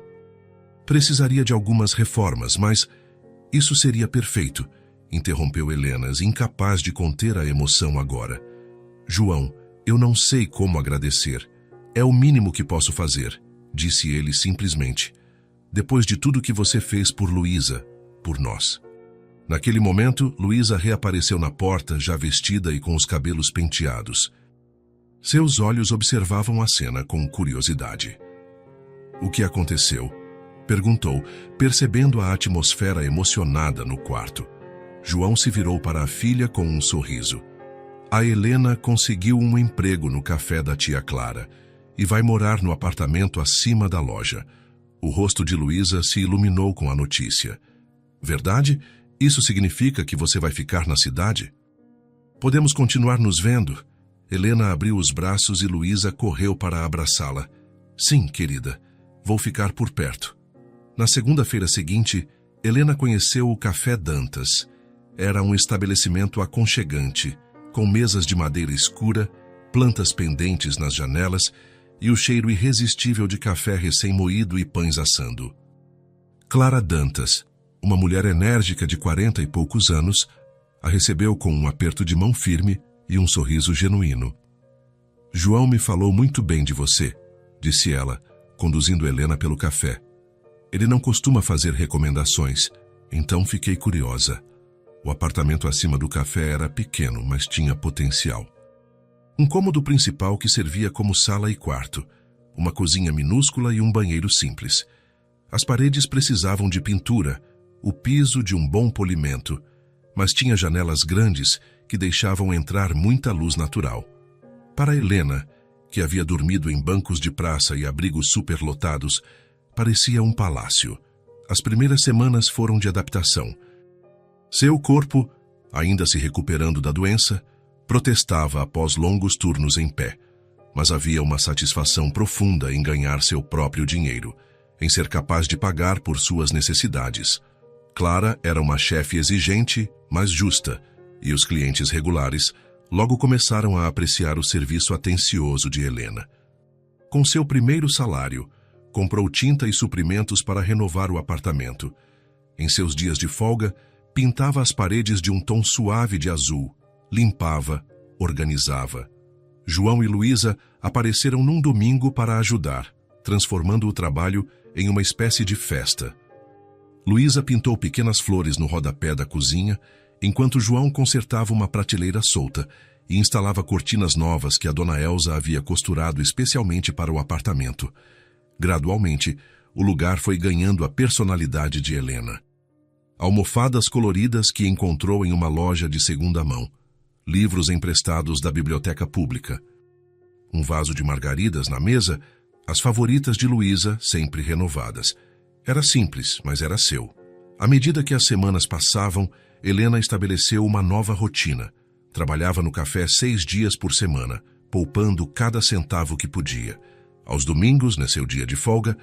Precisaria de algumas reformas, mas isso seria perfeito, interrompeu Helena, incapaz de conter a emoção agora. João, eu não sei como agradecer. É o mínimo que posso fazer, disse ele simplesmente. Depois de tudo que você fez por Luísa, por nós. Naquele momento, Luísa reapareceu na porta, já vestida e com os cabelos penteados. Seus olhos observavam a cena com curiosidade. O que aconteceu? Perguntou, percebendo a atmosfera emocionada no quarto. João se virou para a filha com um sorriso. A Helena conseguiu um emprego no café da tia Clara e vai morar no apartamento acima da loja. O rosto de Luísa se iluminou com a notícia. Verdade? Isso significa que você vai ficar na cidade? Podemos continuar nos vendo? Helena abriu os braços e Luísa correu para abraçá-la. Sim, querida. Vou ficar por perto. Na segunda-feira seguinte, Helena conheceu o Café Dantas. Era um estabelecimento aconchegante, com mesas de madeira escura, plantas pendentes nas janelas e o cheiro irresistível de café recém-moído e pães assando. Clara Dantas, uma mulher enérgica de 40 e poucos anos, a recebeu com um aperto de mão firme e um sorriso genuíno. João me falou muito bem de você, disse ela, conduzindo Helena pelo café. Ele não costuma fazer recomendações, então fiquei curiosa. O apartamento acima do café era pequeno, mas tinha potencial. Um cômodo principal que servia como sala e quarto, uma cozinha minúscula e um banheiro simples. As paredes precisavam de pintura, o piso de um bom polimento, mas tinha janelas grandes que deixavam entrar muita luz natural. Para Helena, que havia dormido em bancos de praça e abrigos superlotados, parecia um palácio. As primeiras semanas foram de adaptação. Seu corpo, ainda se recuperando da doença, protestava após longos turnos em pé, mas havia uma satisfação profunda em ganhar seu próprio dinheiro, em ser capaz de pagar por suas necessidades. Clara era uma chefe exigente, mas justa, e os clientes regulares logo começaram a apreciar o serviço atencioso de Helena. Com seu primeiro salário, comprou tinta e suprimentos para renovar o apartamento. Em seus dias de folga, pintava as paredes de um tom suave de azul, limpava, organizava. João e Luísa apareceram num domingo para ajudar, transformando o trabalho em uma espécie de festa. Luísa pintou pequenas flores no rodapé da cozinha, enquanto João consertava uma prateleira solta e instalava cortinas novas que a dona Elsa havia costurado especialmente para o apartamento. Gradualmente, o lugar foi ganhando a personalidade de Helena. Almofadas coloridas que encontrou em uma loja de segunda mão, livros emprestados da biblioteca pública, um vaso de margaridas na mesa, as favoritas de Luísa, sempre renovadas. Era simples, mas era seu. À medida que as semanas passavam, Helena estabeleceu uma nova rotina. Trabalhava no café 6 dias por semana, poupando cada centavo que podia. Aos domingos, no seu dia de folga,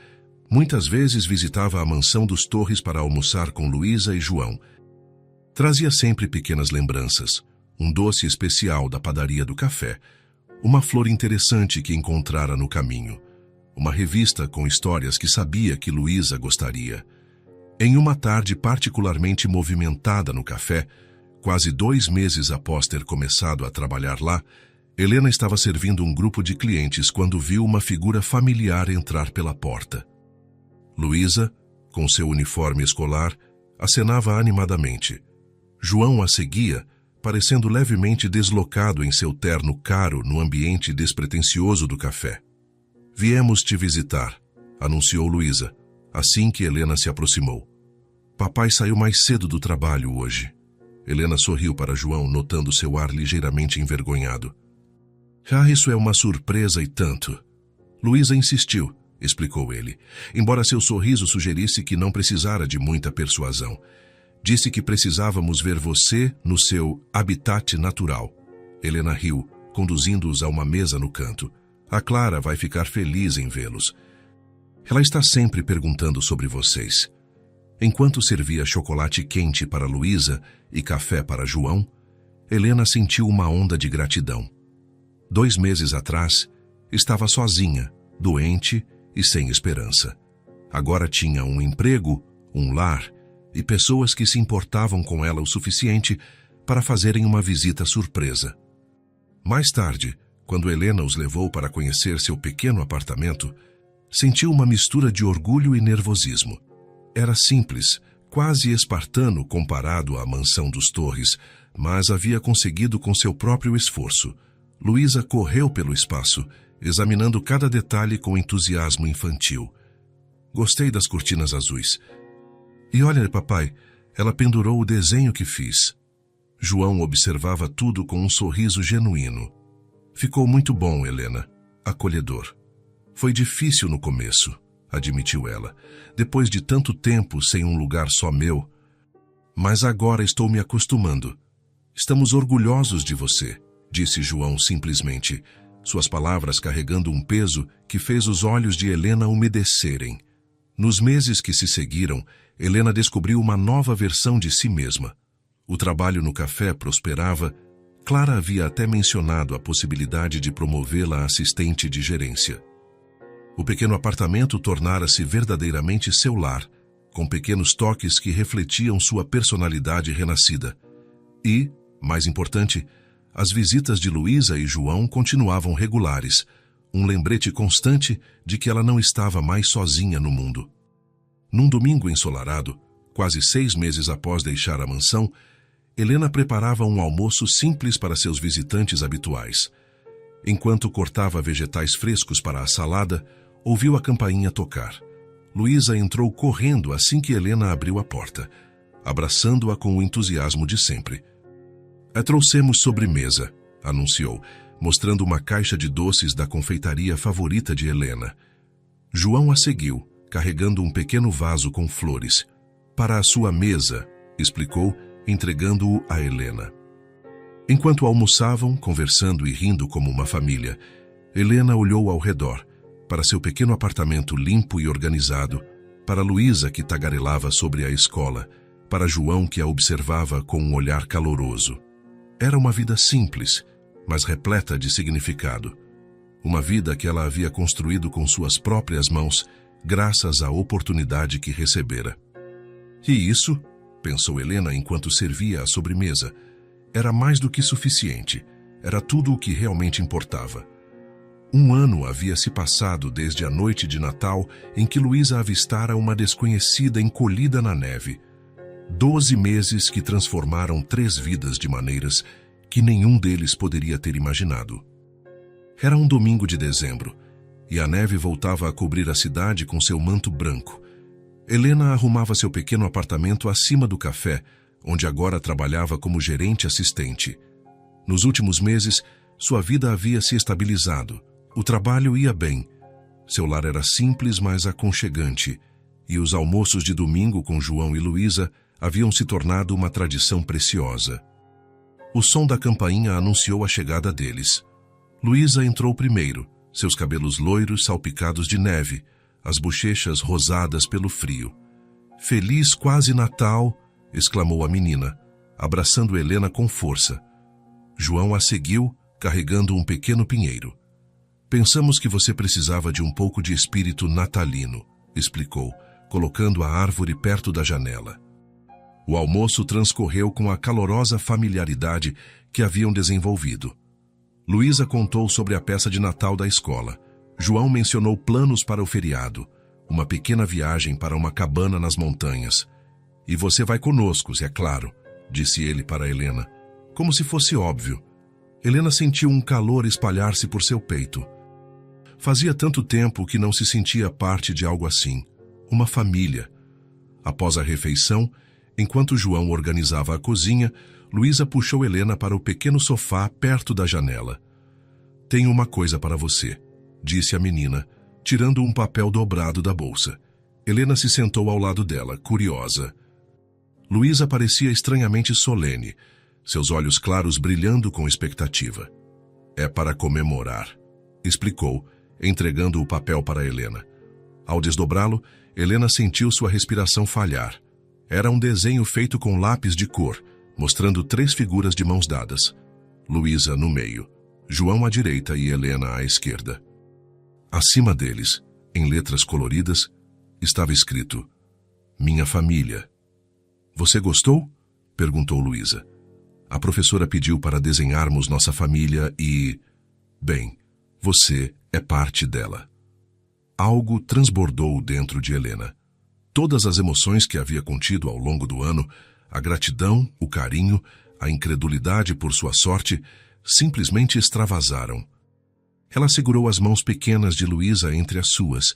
muitas vezes visitava a mansão dos Torres para almoçar com Luísa e João. Trazia sempre pequenas lembranças, um doce especial da padaria do café, uma flor interessante que encontrara no caminho, uma revista com histórias que sabia que Luísa gostaria. Em uma tarde particularmente movimentada no café, Quase 2 meses após ter começado a trabalhar lá, Helena estava servindo um grupo de clientes quando viu uma figura familiar entrar pela porta. Luísa, com seu uniforme escolar, acenava animadamente. João a seguia, parecendo levemente deslocado em seu terno caro no ambiente despretensioso do café. "Viemos te visitar", anunciou Luísa, assim que Helena se aproximou. "Papai saiu mais cedo do trabalho hoje." Helena sorriu para João, notando seu ar ligeiramente envergonhado. "Ah, isso é uma surpresa e tanto." Luísa insistiu, explicou ele, embora seu sorriso sugerisse que não precisara de muita persuasão. "Disse que precisávamos ver você no seu habitat natural." Helena riu, conduzindo-os a uma mesa no canto. "A Clara vai ficar feliz em vê-los. Ela está sempre perguntando sobre vocês." Enquanto servia chocolate quente para Luísa e café para João, Helena sentiu uma onda de gratidão. 2 meses atrás, estava sozinha, doente e sem esperança. Agora tinha um emprego, um lar e pessoas que se importavam com ela o suficiente para fazerem uma visita surpresa. Mais tarde, quando Helena os levou para conhecer seu pequeno apartamento, sentiu uma mistura de orgulho e nervosismo. Era simples, quase espartano comparado à mansão dos Torres, mas havia conseguido com seu próprio esforço. Luísa correu pelo espaço, examinando cada detalhe com entusiasmo infantil. "Gostei das cortinas azuis. E olha, papai, ela pendurou o desenho que fiz." João observava tudo com um sorriso genuíno. "Ficou muito bom, Helena. Acolhedor." "Foi difícil no começo", admitiu ela, "depois de tanto tempo sem um lugar só meu. Mas agora estou me acostumando." "Estamos orgulhosos de você", disse João simplesmente, suas palavras carregando um peso que fez os olhos de Helena umedecerem. Nos meses que se seguiram, Helena descobriu uma nova versão de si mesma. O trabalho no café prosperava. Clara havia até mencionado a possibilidade de promovê-la a assistente de gerência. O pequeno apartamento tornara-se verdadeiramente seu lar, com pequenos toques que refletiam sua personalidade renascida. E, mais importante, as visitas de Luísa e João continuavam regulares, um lembrete constante de que ela não estava mais sozinha no mundo. Num domingo ensolarado, quase 6 meses após deixar a mansão, Helena preparava um almoço simples para seus visitantes habituais. Enquanto cortava vegetais frescos para a salada, ouviu a campainha tocar. Luísa entrou correndo assim que Helena abriu a porta, abraçando-a com o entusiasmo de sempre. "Trouxemos sobremesa", anunciou, mostrando uma caixa de doces da confeitaria favorita de Helena. João a seguiu, carregando um pequeno vaso com flores. "Para a sua mesa", explicou, entregando-o a Helena. Enquanto almoçavam, conversando e rindo como uma família, Helena olhou ao redor, para seu pequeno apartamento limpo e organizado, para Luísa que tagarelava sobre a escola, para João que a observava com um olhar caloroso. Era uma vida simples, mas repleta de significado. Uma vida que ela havia construído com suas próprias mãos, graças à oportunidade que recebera. E isso, pensou Helena enquanto servia a sobremesa, era mais do que suficiente, era tudo o que realmente importava. 1 ano havia se passado desde a noite de Natal em que Luísa avistara uma desconhecida encolhida na neve. 12 meses que transformaram 3 vidas de maneiras que nenhum deles poderia ter imaginado. Era um domingo de dezembro, e a neve voltava a cobrir a cidade com seu manto branco. Helena arrumava seu pequeno apartamento acima do café, onde agora trabalhava como gerente assistente. Nos últimos meses, sua vida havia se estabilizado. O trabalho ia bem. Seu lar era simples, mas aconchegante, e os almoços de domingo com João e Luísa haviam se tornado uma tradição preciosa. O som da campainha anunciou a chegada deles. Luísa entrou primeiro, seus cabelos loiros salpicados de neve, as bochechas rosadas pelo frio. "Feliz quase Natal!", exclamou a menina, abraçando Helena com força. João a seguiu, carregando um pequeno pinheiro. "Pensamos que você precisava de um pouco de espírito natalino", explicou, colocando a árvore perto da janela. O almoço transcorreu com a calorosa familiaridade que haviam desenvolvido. Luísa contou sobre a peça de Natal da escola. João mencionou planos para o feriado, uma pequena viagem para uma cabana nas montanhas. E você vai conosco, é claro, disse ele para Helena, como se fosse óbvio. Helena sentiu um calor espalhar-se por seu peito. Fazia tanto tempo que não se sentia parte de algo assim, uma família. Após a refeição, enquanto João organizava a cozinha, Luísa puxou Helena para o pequeno sofá perto da janela. Tenho uma coisa para você, disse a menina, tirando um papel dobrado da bolsa. Helena se sentou ao lado dela, curiosa. Luísa parecia estranhamente solene, seus olhos claros brilhando com expectativa. É para comemorar, explicou, entregando o papel para Helena. Ao desdobrá-lo, Helena sentiu sua respiração falhar. Era um desenho feito com lápis de cor, mostrando 3 figuras de mãos dadas. Luísa no meio, João à direita e Helena à esquerda. Acima deles, em letras coloridas, estava escrito: Minha família. Você gostou? Perguntou Luísa. A professora pediu para desenharmos nossa família e... Bem, você é parte dela. Algo transbordou dentro de Helena. Todas as emoções que havia contido ao longo do ano, a gratidão, o carinho, a incredulidade por sua sorte, simplesmente extravasaram. Ela segurou as mãos pequenas de Luísa entre as suas,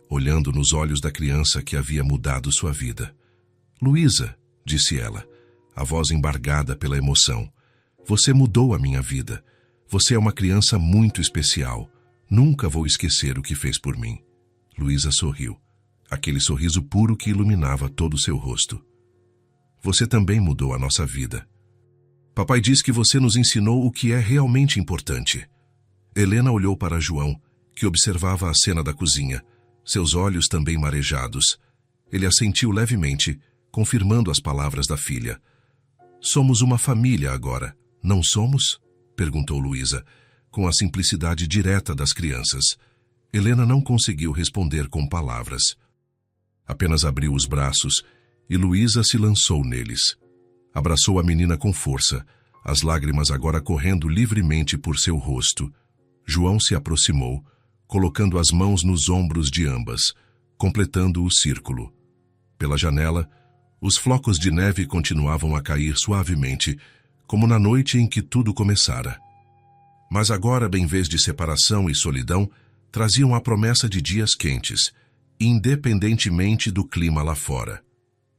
olhando nos olhos da criança que havia mudado sua vida. Luísa, disse ela, a voz embargada pela emoção, você mudou a minha vida. Você é uma criança muito especial. Nunca vou esquecer o que fez por mim. Luísa sorriu, aquele sorriso puro que iluminava todo o seu rosto. Você também mudou a nossa vida. Papai diz que você nos ensinou o que é realmente importante. Helena olhou para João, que observava a cena da cozinha, seus olhos também marejados. Ele assentiu levemente, confirmando as palavras da filha. Somos uma família agora, não somos? Perguntou Luísa, com a simplicidade direta das crianças. Helena não conseguiu responder com palavras. Apenas abriu os braços e Luísa se lançou neles. Abraçou a menina com força, as lágrimas agora correndo livremente por seu rosto. João se aproximou, colocando as mãos nos ombros de ambas, completando o círculo. Pela janela, os flocos de neve continuavam a cair suavemente, como na noite em que tudo começara. Mas agora, em vez de separação e solidão, traziam a promessa de dias quentes, independentemente do clima lá fora.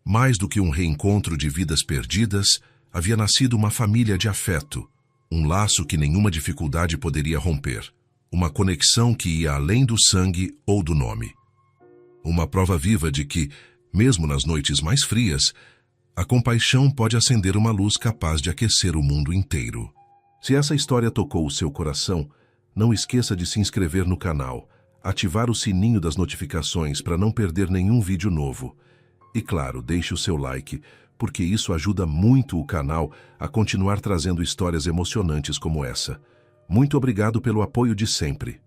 Mais do que um reencontro de vidas perdidas, havia nascido uma família de afeto, um laço que nenhuma dificuldade poderia romper, uma conexão que ia além do sangue ou do nome. Uma prova viva de que, mesmo nas noites mais frias, a compaixão pode acender uma luz capaz de aquecer o mundo inteiro. Se essa história tocou o seu coração, não esqueça de se inscrever no canal, ativar o sininho das notificações para não perder nenhum vídeo novo. E claro, deixe o seu like, porque isso ajuda muito o canal a continuar trazendo histórias emocionantes como essa. Muito obrigado pelo apoio de sempre.